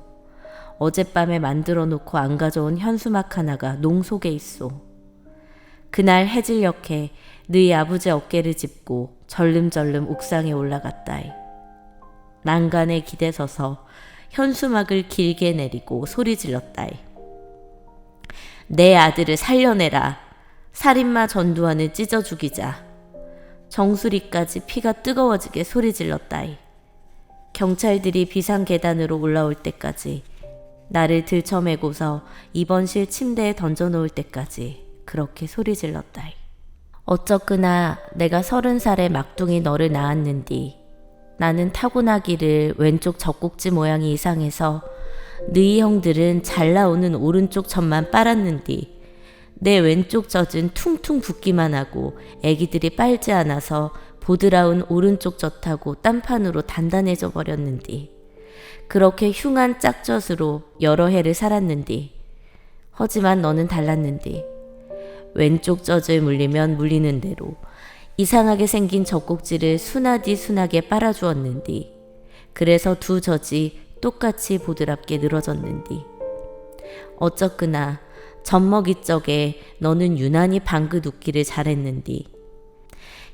어젯밤에 만들어 놓고 안 가져온 현수막 하나가 농 속에 있어. 그날 해질녘에 너희 아버지 어깨를 짚고 절름절름 옥상에 올라갔다. 난간에 기대서서 현수막을 길게 내리고 소리 질렀다. 내 아들을 살려내라. 살인마 전두환을 찢어 죽이자. 정수리까지 피가 뜨거워지게 소리 질렀다. 경찰들이 비상계단으로 올라올 때까지, 나를 들쳐매고서 입원실 침대에 던져놓을 때까지 그렇게 소리 질렀다. 어쩌구나 내가 30살에 막둥이 너를 낳았는디 나는 타고나기를 왼쪽 젖꼭지 모양이 이상해서 너희 형들은 잘 나오는 오른쪽 젖만 빨았는디 내 왼쪽 젖은 퉁퉁 붓기만 하고 애기들이 빨지 않아서 보드라운 오른쪽 젖하고 딴판으로 단단해져 버렸는디 그렇게 흉한 짝젖으로 여러 해를 살았는디 하지만 너는 달랐는디 왼쪽 젖을 물리면 물리는 대로 이상하게 생긴 젖꼭지를 순하디 순하게 빨아주었는디 그래서 두 젖이 똑같이 보드랍게 늘어졌는디 어쩌구나 젖먹이 쪽에 너는 유난히 방긋 웃기를 잘했는디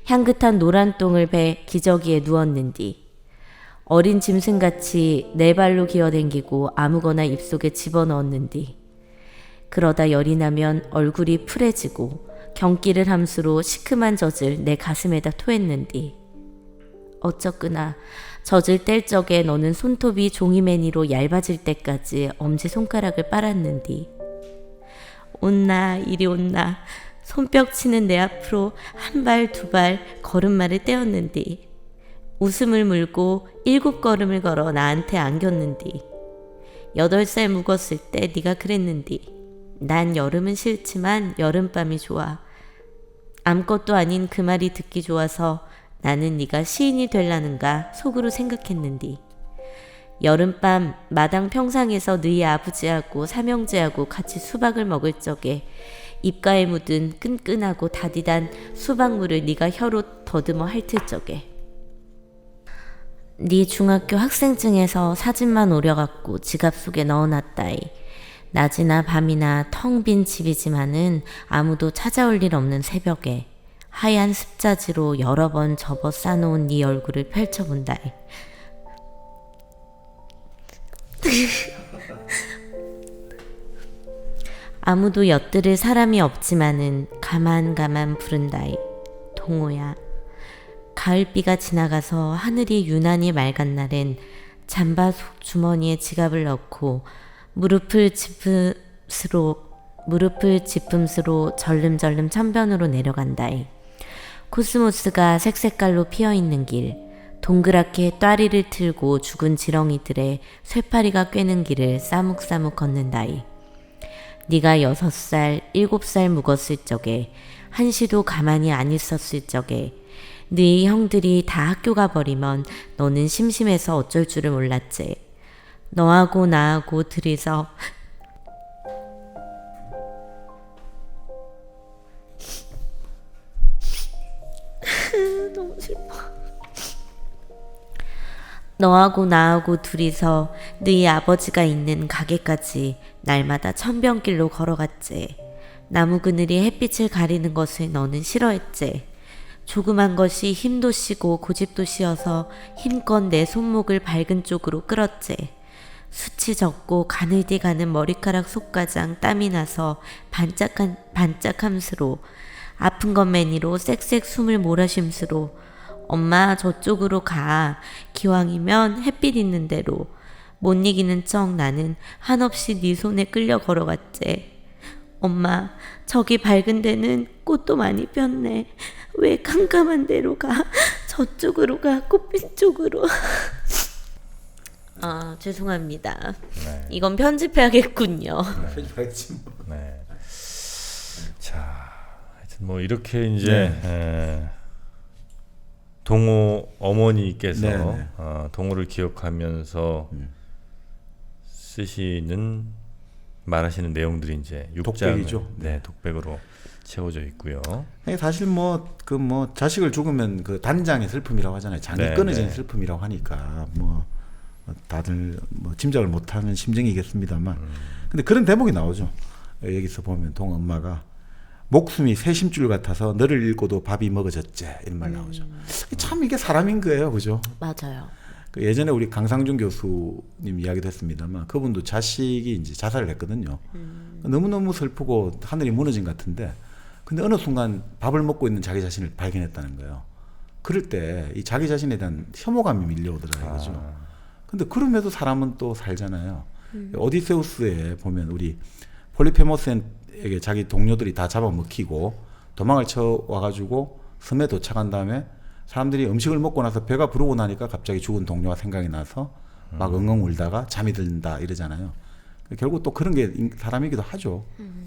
향긋한 노란 똥을 배 기저귀에 누웠는디 어린 짐승같이 네 발로 기어댕기고 아무거나 입속에 집어넣었는디 그러다 열이 나면 얼굴이 푸래지고 경기를 함수로 시큼한 젖을 내 가슴에다 토했는디 어쩌구나 젖을 뗄 적에 너는 손톱이 종이매니로 얇아질 때까지 엄지손가락을 빨았는디 온나 이리 온나 손뼉 치는 내 앞으로 한 발 두 발 걸음마를 떼었는디 웃음을 물고 7걸음을 걸어 나한테 안겼는디 8살 묵었을 때 네가 그랬는디 난 여름은 싫지만 여름밤이 좋아. 아무것도 아닌 그 말이 듣기 좋아서 나는 네가 시인이 되려는가 속으로 생각했는디 여름밤 마당 평상에서 너희 아버지하고 삼형제하고 같이 수박을 먹을 적에 입가에 묻은 끈끈하고 다디단 수박물을 네가 혀로 더듬어 핥을 적에 네 중학교 학생증에서 사진만 오려갖고 지갑 속에 넣어놨다이 낮이나 밤이나 텅 빈 집이지만은 아무도 찾아올 일 없는 새벽에 하얀 습자지로 여러 번 접어 싸놓은 네 얼굴을 펼쳐본다. 아무도 엿들을 사람이 없지만은 가만 부른다이. 동호야. 가을비가 지나가서 하늘이 유난히 맑은 날엔 잠바 속 주머니에 지갑을 넣고 무릎을 지품스로 절름절름 천변으로 내려간다이. 코스모스가 색색깔로 피어있는 길, 동그랗게 또아리를 틀고 죽은 지렁이들의 쇠파리가 꿰는 길을 싸묵싸묵 걷는다이. 네가 6살, 7살 묵었을 적에 한시도 가만히 안 있었을 적에 네 형들이 다 학교 가버리면 너는 심심해서 어쩔 줄을 몰랐지. 너하고 나하고 둘이서 너무 슬퍼. 너하고 나하고 둘이서 너희 아버지가 있는 가게까지 날마다 천변길로 걸어갔지. 나무 그늘이 햇빛을 가리는 것을 너는 싫어했지. 조그만 것이 힘도 쉬고 고집도 쉬어서 힘껏 내 손목을 밝은 쪽으로 끌었지. 수치 적고 가늘디 가는 머리카락 속가장 땀이 나서 반짝함스로 아픈 것 매니로 쌕쌕 숨을 몰아쉼스로 엄마 저쪽으로 가. 기왕이면 햇빛 있는 데로. 못 이기는 척 나는 한없이 네 손에 끌려 걸어갔지. 엄마 저기 밝은 데는 꽃도 많이 폈네. 왜 깜깜한 데로 가. 저쪽으로 가. 꽃빛 쪽으로. 아 죄송합니다. 네. 이건 편집해야겠군요. 편집하겠지 뭐. 네. 뭐 이렇게 이제 동호 어머니께서 네네. 동호를 기억하면서 쓰시는 말하시는 내용들이 이제 6장 독백이죠. 네, 독백으로 채워져 있고요. 사실 뭐 자식을 죽으면 그 단장의 슬픔이라고 하잖아요. 장이 네, 끊어지는 네. 슬픔이라고 하니까 뭐 다들 뭐 짐작을 못하는 심정이겠습니다만, 근데 그런 대목이 나오죠. 여기서 보면 동 엄마가 목숨이 새 심줄 같아서 너를 잃고도 밥이 먹어졌지 이런 말 나오죠. 참 이게 사람인 거예요, 그죠? 맞아요. 그 예전에 우리 강상준 교수님 이야기도 했습니다만 그분도 자식이 이제 자살을 했거든요. 너무너무 슬프고 하늘이 무너진 것 같은데 근데 어느 순간 밥을 먹고 있는 자기 자신을 발견했다는 거예요. 그럴 때 이 자기 자신에 대한 혐오감이 밀려오더라 이거죠. 근데 그럼에도 사람은 또 살잖아요. 오디세우스에 보면 우리 폴리페모스에게 자기 동료들이 다 잡아먹히고 도망을 쳐 와가지고 섬에 도착한 다음에 사람들이 음식을 먹고 나서 배가 부르고 나니까 갑자기 죽은 동료가 생각이 나서 막 엉엉 울다가 잠이 든다 이러잖아요. 결국 또 그런 게 사람이기도 하죠.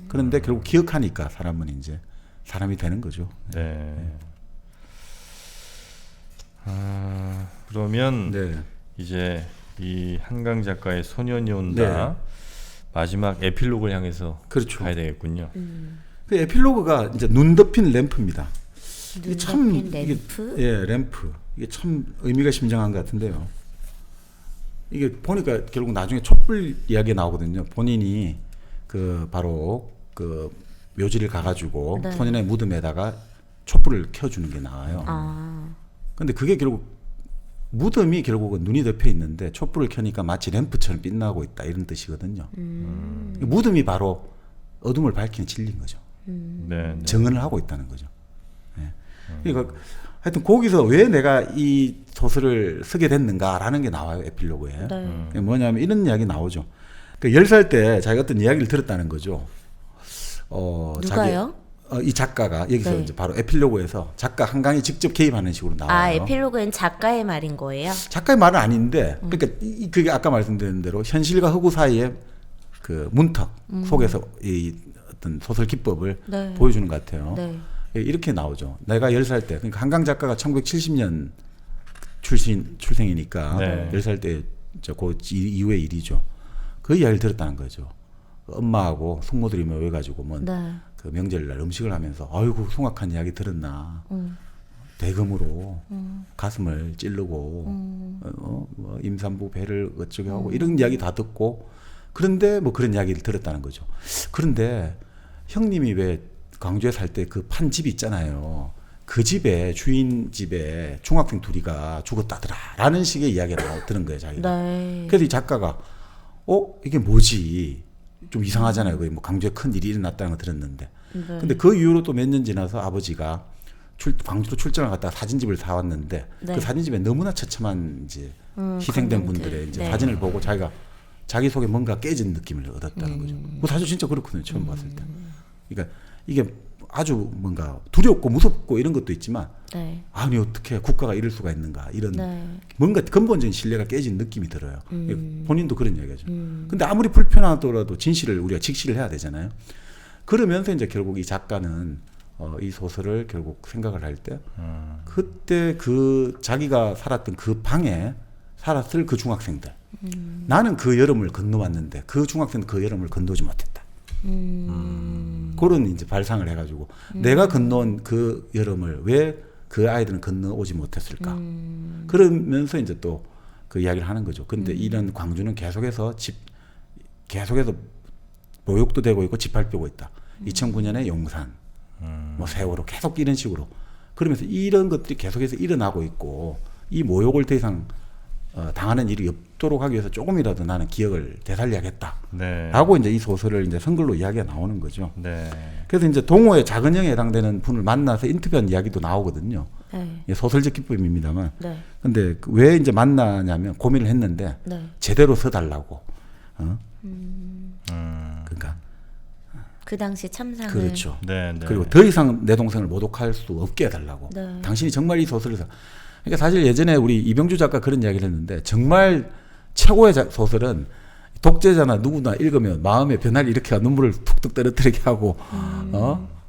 그런데 결국 기억하니까 사람은 이제 사람이 되는 거죠. 네. 그러면 네. 이제 이 한강 작가의 소년이 온다 네. 마지막 에필로그를 향해서 그렇죠. 가야 되겠군요. 그 에필로그가 이제 눈 덮인 램프입니다. 이게 눈 참 덮인 램프? 예, 램프. 이게 참 의미가 심장한 것 같은데요. 이게 보니까 결국 나중에 촛불 이야기가 나오거든요. 본인이 그 바로 그 묘지를 가가지고 네. 소년의 무덤에다가 촛불을 켜주는 게 나와요. 아, 근데 그게 결국 무덤이 결국은 눈이 덮여 있는데 촛불을 켜니까 마치 램프처럼 빛나고 있다 이런 뜻이거든요. 무덤이 바로 어둠을 밝히는 진리인 거죠. 네, 네. 증언을 하고 있다는 거죠. 예. 그러니까 하여튼 거기서 왜 내가 이 소설을 쓰게 됐는가라는 게 나와요 에필로그에. 네. 그게 뭐냐면 이런 이야기 나오죠. 그 10살 때 자기가 어떤 이야기를 들었다는 거죠. 누가요? 이 작가가 여기서 네. 이제 바로 에필로그에서 작가 한강이 직접 개입하는 식으로 나와요. 아, 에필로그엔 작가의 말인 거예요? 작가의 말은 아닌데, 그러니까 그게 아까 말씀드린 대로 현실과 허구 사이에 그 문턱 속에서 이 어떤 소설 기법을 네. 보여주는 것 같아요. 네. 이렇게 나오죠. 내가 10살 때, 그러니까 한강 작가가 1970년 출생이니까 네. 10살 때 그 이후의 일이죠. 그 이야기를 들었다는 거죠. 엄마하고 숙모들이 모여가지고 뭐 네. 그 명절날 음식을 하면서 아이고 숭악한 이야기 들었나. 대금으로 가슴을 찌르고 뭐 임산부 배를 어쩌게 하고 이런 이야기 다 듣고 그런데 뭐 그런 이야기를 들었다는 거죠. 그런데 형님이 왜 광주에 살 때 그 판 집이 있잖아요. 그 집에 주인 집에 중학생 둘이가 죽었다더라라는 식의 이야기가 들은 거예요, 자기가. 네. 그래서 이 작가가 이게 뭐지? 좀 이상하잖아요. 거의 뭐 광주에 큰 일이 일어났다는 거 들었는데. 네. 근데 그 이후로 또 몇 년 지나서 아버지가 광주로 출장을 갔다가 사진집을 사왔는데 네. 그 사진집에 너무나 처참한 이제 희생된 관객들. 분들의 이제 네. 사진을 보고 자기가 자기 속에 뭔가 깨진 느낌을 얻었다는 거죠. 그 사실 진짜 그렇거든요. 처음 봤을 때. 그러니까 이게 아주 뭔가 두렵고 무섭고 이런 것도 있지만 네. 아니 어떻게 국가가 이럴 수가 있는가 이런 네. 뭔가 근본적인 신뢰가 깨진 느낌이 들어요. 본인도 그런 이야기죠. 근데 아무리 불편하더라도 진실을 우리가 직시를 해야 되잖아요. 그러면서 이제 결국 이 작가는 이 소설을 결국 생각을 할 때 그때 그 자기가 살았던 그 방에 살았을 그 중학생들 나는 그 여름을 건너왔는데 그 중학생은 그 여름을 건너지 못했다. 그런 이제 발상을 해가지고 내가 건너온 그 여름을 왜 그 아이들은 건너오지 못했을까? 그러면서 이제 또 그 이야기를 하는 거죠. 근데 이런 광주는 계속해서 모욕도 되고 있고 짓밟히고 있다. 2009년에 용산, 뭐 세월호 계속 이런 식으로 그러면서 이런 것들이 계속해서 일어나고 있고 이 모욕을 더 이상 당하는 일이 없도록 하기 위해서 조금이라도 나는 기억을 되살려야겠다. 네. 라고 이제 이 소설을 이제 선글로 이야기가 나오는 거죠. 네. 그래서 이제 동호의 작은형에 해당되는 분을 만나서 인터뷰한 이야기도 나오거든요. 네. 예, 소설적 기법입니다만. 네. 근데 왜 이제 만나냐면 고민을 했는데 네. 제대로 서달라고. 그러니까 그 당시 참상을. 그렇죠. 네, 네. 그리고 더 이상 내 동생을 모독할 수 없게 해달라고. 네. 당신이 정말 이 소설에서 그러니까 사실 예전에 우리 이병주 작가 그런 이야기를 했는데 정말 최고의 소설은 독재자나 누구나 읽으면 마음의 변화를 일으켜 눈물을 툭툭 떨어뜨리게 하고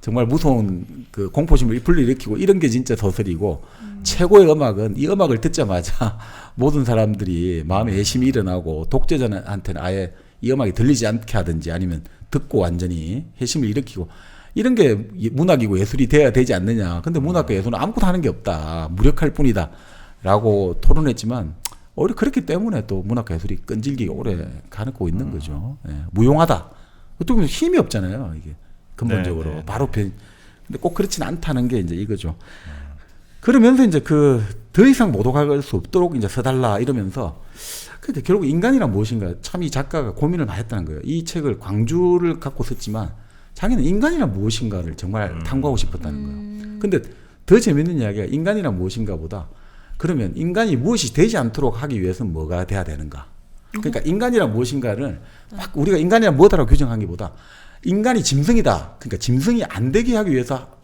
정말 무서운 그 공포심을 불러일으키고 이런 게 진짜 소설이고 최고의 음악은 이 음악을 듣자마자 모든 사람들이 마음에 애심이 일어나고 독재자한테는 아예 이 음악이 들리지 않게 하든지 아니면 듣고 완전히 회심을 일으키고 이런 게 문학이고 예술이 돼야 되지 않느냐. 근데 문학과 예술은 아무것도 하는 게 없다. 무력할 뿐이다. 라고 토론했지만 오히려 그렇기 때문에 또 문학과 예술이 끈질기게 오래 가고 있는 거죠. 예, 무용하다. 어떻게 보면 힘이 없잖아요. 이게 근본적으로. 네. 바로 근데 꼭 그렇지는 않다는 게 이제 이거죠. 그러면서 이제 그 더 이상 못 오갈 수 없도록 이제 써달라 이러면서 근데 결국 인간이란 무엇인가 참 이 작가가 고민을 많이 했다는 거예요. 이 책을 광주를 갖고 썼지만 자기는 인간이란 무엇인가를 정말 탐구하고 싶었다는 거예요. 근데 더 재밌는 이야기가 인간이란 무엇인가 보다 그러면 인간이 무엇이 되지 않도록 하기 위해서는 뭐가 돼야 되는가. 그러니까 인간이란 무엇인가를 막 우리가 인간이란 뭐다라고 규정하기보다 인간이 짐승이다. 그러니까 짐승이 안 되게 하기 위해서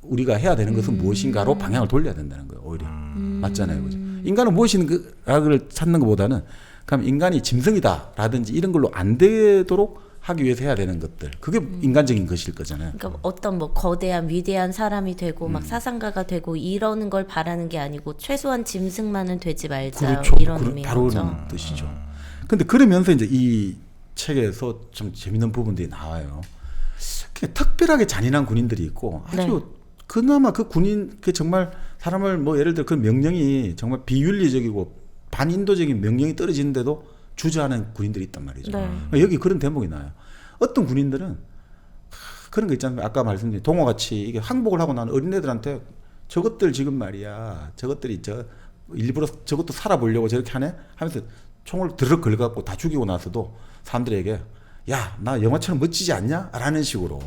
우리가 해야 되는 것은 무엇인가로 방향을 돌려야 된다는 거예요. 오히려 맞잖아요, 그죠? 인간은 무엇인가를 찾는 것보다는 그럼 인간이 짐승이다라든지 이런 걸로 안 되도록 하기 위해서 해야 되는 것들 그게 인간적인 것일 거잖아요. 그러니까 어떤 뭐 거대한 위대한 사람이 되고 막 사상가가 되고 이러는 걸 바라는 게 아니고 최소한 짐승만은 되지 말자 그렇죠. 이런 의미인 바로 거죠. 그런 뜻이죠. 근데 그러면서 이제 이 책에서 좀 재밌는 부분들이 나와요. 그냥 특별하게 잔인한 군인들이 있고 아주 네. 그나마 그 군인 그 정말 사람을 뭐 예를 들어 그 명령이 정말 비윤리적이고 반인도적인 명령이 떨어지는데도 주저하는 군인들이 있단 말이죠. 네. 여기 그런 대목이 나요. 어떤 군인들은 그런 거 있잖아요. 아까 말씀드린 동호같이 이게 항복을 하고 나는 어린애들한테 저것들 지금 말이야. 저것들이 일부러 저것도 살아보려고 저렇게 하네 하면서 총을 드르륵 걸갖고 다 죽이고 나서도 사람들에게 야, 나 영화처럼 멋지지 않냐? 라는 식으로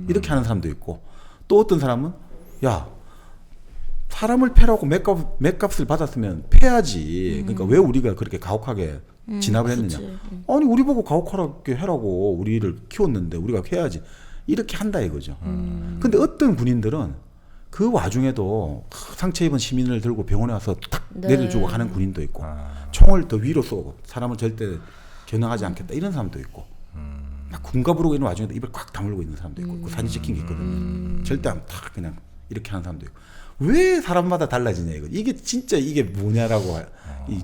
이렇게 하는 사람도 있고 또 어떤 사람은 야, 사람을 패라고 맥값을 받았으면 패야지. 그러니까 왜 우리가 그렇게 가혹하게 진압을 했느냐? 그치. 아니 우리 보고 가혹하게 해라고 우리를 키웠는데 우리가 해야지. 이렇게 한다 이거죠. 근데 어떤 군인들은 그 와중에도 상처 입은 시민을 들고 병원에 와서 탁 네. 내려주고 가는 군인도 있고 총을 더 위로 쏘고 사람을 절대 겨냥하지 않겠다 이런 사람도 있고 막 군가 부르고 있는 와중에도 입을 꽉 다물고 있는 사람도 있고 그 사진 찍힌 게 있거든요. 절대 안 탁 그냥 이렇게 하는 사람도 있고 왜 사람마다 달라지냐 이거 이게 진짜 이게 뭐냐라고 이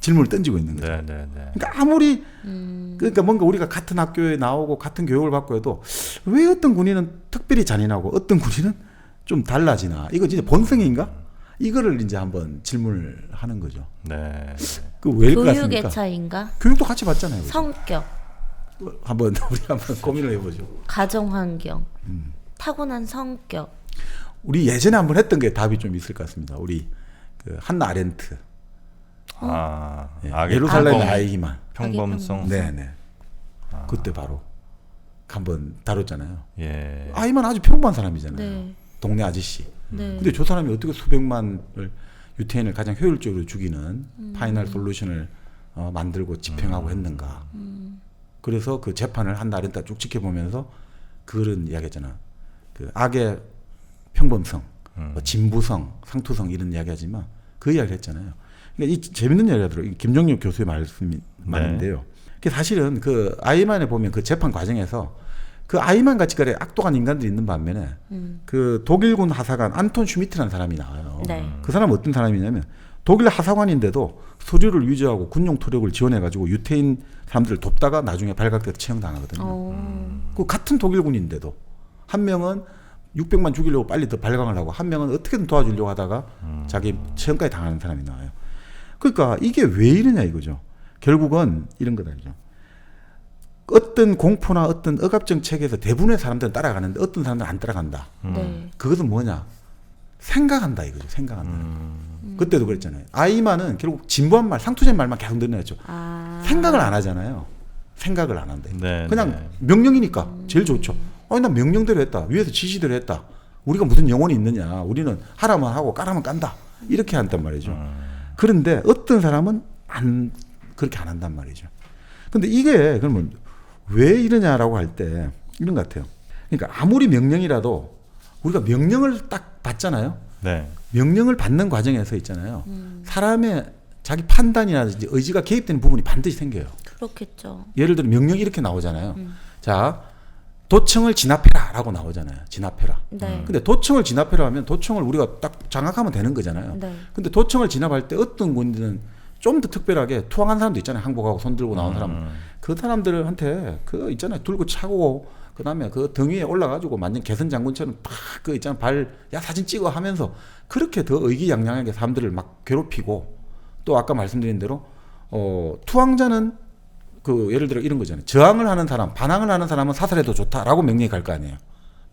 질문을 던지고 있는 거죠. 네. 그러니까 아무리 그러니까 뭔가 우리가 같은 학교에 나오고 같은 교육을 받고 해도 왜 어떤 군인은 특별히 잔인하고 어떤 군인은 좀 달라지나 이거 진짜 본성인가? 이거를 이제 한번 질문을 하는 거죠. 네. 그 왜일 것 교육의 같습니까? 차이인가? 교육도 같이 받잖아요. 그죠? 성격, 한번 우리 한번 고민을 해보죠. 가정 환경, 타고난 성격. 우리 예전에 한번 했던 게 답이 좀 있을 것 같습니다. 우리 그 한나 아렌트 예, 악의 예루살렘의 평범, 아이기만 평범성. 네네 그때 바로 한번 다뤘잖아요. 예. 아이만 아주 평범한 사람이잖아요. 네. 동네 아저씨. 네. 근데 저 사람이 어떻게 수백만을 유태인을 가장 효율적으로 죽이는 파이널 솔루션을 만들고 집행하고 했는가. 그래서 그 재판을 한 날은 쭉 지켜보면서 그런 이야기했잖아. 그 악의 평범성, 뭐 진부성, 상투성 이런 이야기하지만 그 이야기를 했잖아요. 그러니까 이 재밌는 이야기가 들어요. 김정육 교수의 말인데요. 그 사실은 그 아이만에 보면 그 재판 과정에서 그 아이만 같이 그래 악독한 인간들이 있는 반면에 그 독일군 하사관 안톤 슈미트라는 사람이 나와요. 네. 그 사람은 어떤 사람이냐면 독일 하사관인데도 서류를 유지하고 군용 토력을 지원해가지고 유태인 사람들을 돕다가 나중에 발각돼서 처형당하거든요. 그 같은 독일군인데도 한 명은 600만 죽이려고 빨리 더 발광을 하고 한 명은 어떻게든 도와주려고 하다가 자기 처형까지 당하는 사람이 나와요. 그러니까 이게 왜 이러냐 이거죠. 결국은 이런 거다죠. 어떤 공포나 어떤 억압 정책에서 대부분의 사람들은 따라가는데 어떤 사람들은 안 따라간다. 네. 그것은 뭐냐? 생각한다 이거죠. 생각한다. 그때도 그랬잖아요. 아이만은 결국 진부한 말, 상투적인 말만 계속 늘어났죠. 생각을 안 하잖아요. 생각을 안 한다. 네, 그냥 네. 명령이니까 제일 좋죠. 아니 난 명령대로 했다. 위에서 지시대로 했다. 우리가 무슨 영혼이 있느냐. 우리는 하라면 하고 까라면 깐다. 이렇게 한단 말이죠. 그런데 어떤 사람은 그렇게 안 한단 말이죠. 근데 이게 그러면 왜 이러냐라고 할 때 이런 것 같아요. 그러니까 아무리 명령이라도 우리가 명령을 딱 받잖아요. 네. 명령을 받는 과정에서 있잖아요. 사람의 자기 판단이라든지 의지가 개입되는 부분이 반드시 생겨요. 그렇겠죠. 예를 들어 명령이 이렇게 나오잖아요. 자, 도청을 진압해라라고 나오잖아요. 진압해라. 네. 근데 도청을 진압해라 하면 도청을 우리가 딱 장악하면 되는 거잖아요. 네. 근데 도청을 진압할 때 어떤 군인들은 좀 더 특별하게 투항한 사람도 있잖아요. 항복하고 손 들고 나온 사람. 그 사람들한테 그 있잖아요. 들고 차고 그다음에 그 등 위에 올라가지고 완전 개선 장군처럼 딱 그 있잖아요. 야 사진 찍어 하면서 그렇게 더 의기양양하게 사람들을 막 괴롭히고 또 아까 말씀드린 대로 투항자는 그 예를 들어 이런 거잖아요. 저항을 하는 사람, 반항을 하는 사람은 사살해도 좋다라고 명령이 갈 거 아니에요.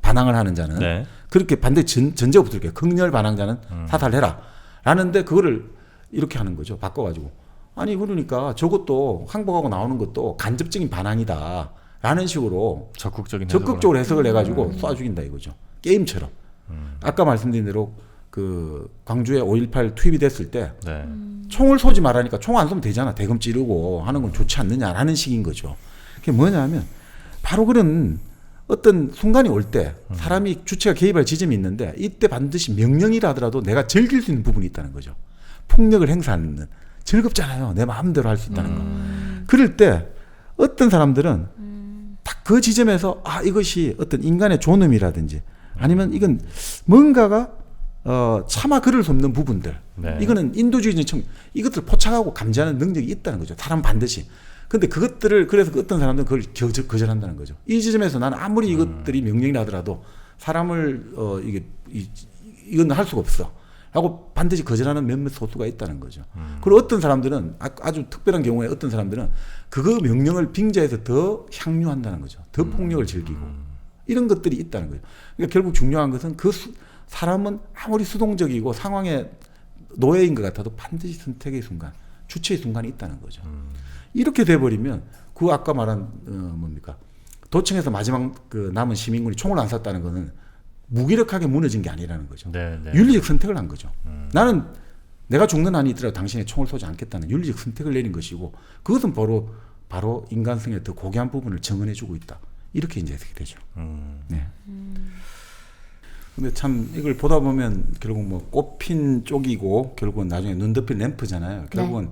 반항을 하는 자는 네. 그렇게 반드시 전제가 붙을게요. 극렬 반항자는 사살해라. 라는데 그거를 이렇게 하는 거죠. 바꿔가지고 아니 그러니까 저것도 항복하고 나오는 것도 간접적인 반항이다. 라는 식으로 적극적으로 해석을 해가지고 쏴 죽인다 이거죠. 게임처럼. 아까 말씀드린 대로 그 광주에 5.18 투입이 됐을 때 네. 총을 쏘지 말라니까 총 안 쏘면 되잖아. 대금 찌르고 하는 건 좋지 않느냐라는 식인 거죠. 그게 뭐냐면 바로 그런 어떤 순간이 올 때 사람이 주체가 개입할 지점이 있는데 이때 반드시 명령이라 하더라도 내가 즐길 수 있는 부분이 있다는 거죠. 폭력을 행사하는 즐겁잖아요. 내 마음대로 할 수 있다는 거. 그럴 때 어떤 사람들은 딱 그 지점에서 아 이것이 어떤 인간의 존엄이라든지 아니면 이건 뭔가가 차마 그럴 수 없는 부분들. 네. 이거는 인도주의적인 청 이것들을 포착하고 감지하는 능력이 있다는 거죠. 사람 반드시. 근데 그것들을 그래서 어떤 사람들은 그걸 거절한다는 거죠. 이 지점에서 나는 아무리 이것들이 명령이라 하더라도 사람을 이건 할 수가 없어. 라고 반드시 거절하는 몇몇 소수가 있다는 거죠. 그리고 어떤 사람들은 아주 특별한 경우에 어떤 사람들은 그거 명령을 빙자해서 더 향유한다는 거죠. 더 폭력을 즐기고 이런 것들이 있다는 거죠. 그러니까 결국 중요한 것은 사람은 아무리 수동적이고 상황의 노예인 것 같아도 반드시 선택의 순간, 주체의 순간이 있다는 거죠. 이렇게 돼버리면 그 아까 말한 뭡니까 도청에서 마지막 그 남은 시민군이 총을 안 쐈다는 거는 무기력하게 무너진 게 아니라는 거죠. 네, 네. 윤리적 선택을 한 거죠. 나는 내가 죽는 한이 있더라도 당신의 총을 쏘지 않겠다는 윤리적 선택을 내린 것이고 그것은 바로 인간성의 더 고귀한 부분을 증언해주고 있다. 이렇게 이제 해석이 되죠. 네. 근데 참 이걸 보다 보면 결국 뭐 꽃핀 쪽이고 결국은 나중에 눈 덮인 램프잖아요. 결국은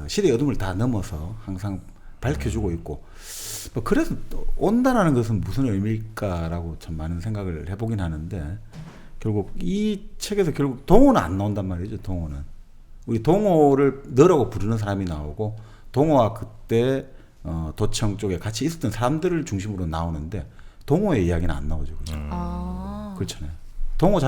시대의 어둠을 다 넘어서 항상 밝혀주고 있고 뭐 그래서 온다라는 것은 무슨 의미일까라고 참 많은 생각을 해보긴 하는데 결국 이 책에서 결국 동호는 안 나온단 말이죠. 동호는 우리 동호를 너라고 부르는 사람이 나오고 동호와 그때 도청 쪽에 같이 있었던 사람들을 중심으로 나오는데 동호의 이야기는 안 나오죠. 그죠? 그렇잖아요. 동호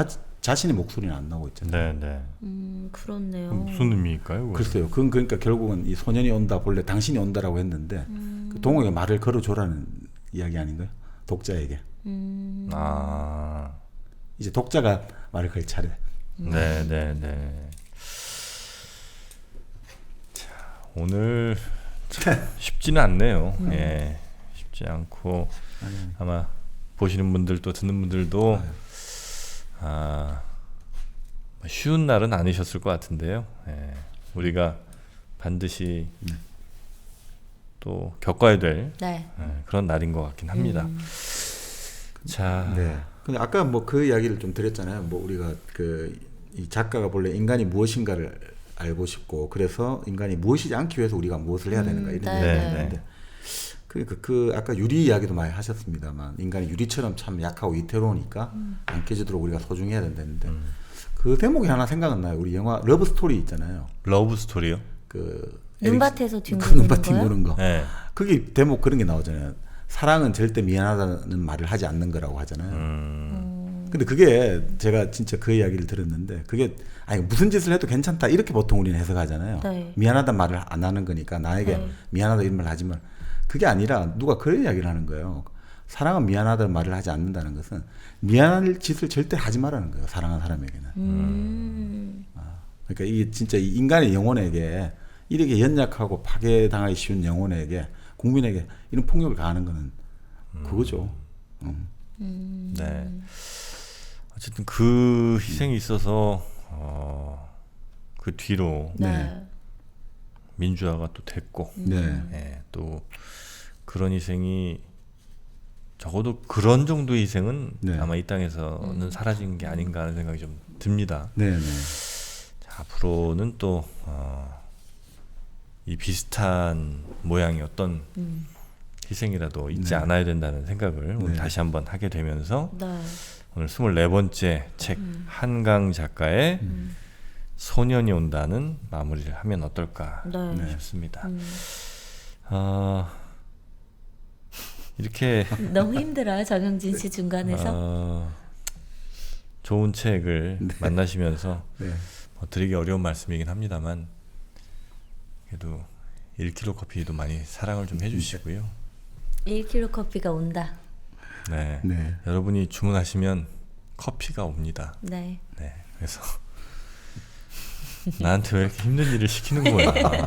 자신의 목소리는 안 나오고 있잖아요. 네, 네. 그렇네요. 무슨 의미일까요? 그건? 글쎄요. 그건 그러니까 결국은 이 소년이 온다 본래 당신이 온다라고 했는데 그 동호가 말을 걸어줘라는 이야기 아닌가요? 독자에게. 아, 이제 독자가 말을 걸 차례. 네, 네, 네. 자, 오늘 참 쉽지는 않네요. 예, 쉽지 않고 아마 보시는 분들도 듣는 분들도 쉬운 날은 아니셨을 것 같은데요. 예, 우리가 반드시 또 겪어야 될 네. 그런 날인 것 같긴 합니다. 자, 네. 근데 아까 뭐 그 이야기를 좀 드렸잖아요. 뭐 우리가 이 작가가 본래 인간이 무엇인가를 알고 싶고 그래서 인간이 무엇이지 않기 위해서 우리가 무엇을 해야 되는가 이런 네, 이야기를 네. 했는데 그 아까 유리 이야기도 많이 하셨습니다만 인간이 유리처럼 참 약하고 위태로우니까 안 깨지도록 우리가 소중해야 된다는데 그 대목이 하나 생각은 나요. 우리 영화 러브 스토리 있잖아요. 러브 스토리요? 그 눈밭에서 그 뒹구는 눈밭 거요? 뒹구는 거. 네. 그게 대목 그런 게 나오잖아요. 사랑은 절대 미안하다는 말을 하지 않는 거라고 하잖아요. 근데 그게 제가 진짜 그 이야기를 들었는데 그게 아니 무슨 짓을 해도 괜찮다 이렇게 보통 우리는 해석하잖아요. 네. 미안하다는 말을 안 하는 거니까 나에게 네. 미안하다 이런 말 하지 말. 그게 아니라 누가 그런 이야기를 하는 거예요. 사랑은 미안하다는 말을 하지 않는다는 것은 미안할 짓을 절대 하지 말라는 거예요. 사랑하는 사람에게는. 그러니까 이게 진짜 이 인간의 영혼에게 이렇게 연약하고 파괴당하기 쉬운 영혼에게 국민에게 이런 폭력을 가하는 거는 그거죠. 네. 어쨌든 그 희생이 있어서 그 뒤로 네. 민주화가 또 됐고, 네. 예, 또 그런 희생이 적어도 그런 정도의 희생은 네. 아마 이 땅에서는 사라진 게 아닌가 하는 생각이 좀 듭니다. 네, 네. 자, 앞으로는 또 이 비슷한 모양의 어떤 희생이라도 잊지 않아야 된다는 생각을 오늘 다시 한번 하게 되면서 네. 오늘 24번째 책 한강 작가의 소년이 온다는 마무리를 하면 어떨까 네. 싶습니다. 이렇게 너무 힘들어요, 정영진 씨 중간에서. 좋은 책을 만나시면서 네. 드리기 어려운 말씀이긴 합니다만 그래도 1kg 커피도 많이 사랑을 좀 해주시고요. 1kg 커피가 온다. 네. 네. 여러분이 주문하시면 커피가 옵니다. 네. 네. 그래서 나한테 왜 이렇게 힘든 일을 시키는 거야.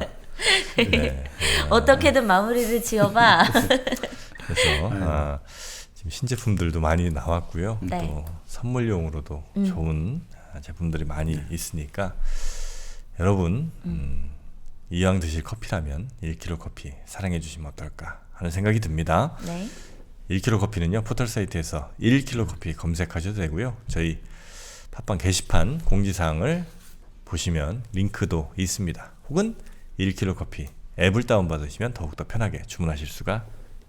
네. 어떻게든 마무리를 지어봐. 그래서 지금 신제품들도 많이 나왔고요. 네. 또 선물용으로도 좋은 제품들이 많이 있으니까 여러분 이왕 드실 커피라면 1kg 커피 사랑해 주시면 어떨까 하는 생각이 듭니다. 네. 1kg 커피는요 포털 사이트에서 1kg 커피 검색하셔도 되고요. 저희 팟빵 게시판 공지사항을 보시면 링크도 있습니다. 혹은 1kg 커피 앱을 다운받으시면 더욱더 편하게 주문하실 수가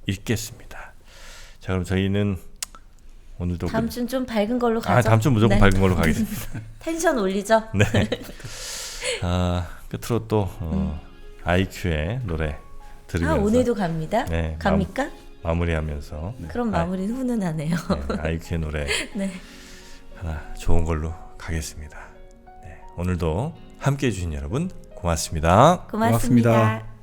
있겠습니다. 자, 그럼 저희는 오늘도 다음 주는 좀 밝은 걸로 가죠. 다음 주 무조건 네. 밝은 걸로 가겠습니다. 텐션 올리죠. 네. 끝으로 또 아이큐의 노래 들으면서 오늘도 갑니다. 네, 갑니까? 마무리하면서 그럼 마무리는 훈훈하네요. 아이큐의 노래 네. 하나 좋은 걸로 가겠습니다. 네, 오늘도 함께해 주신 여러분 고맙습니다. 고맙습니다. 고맙습니다.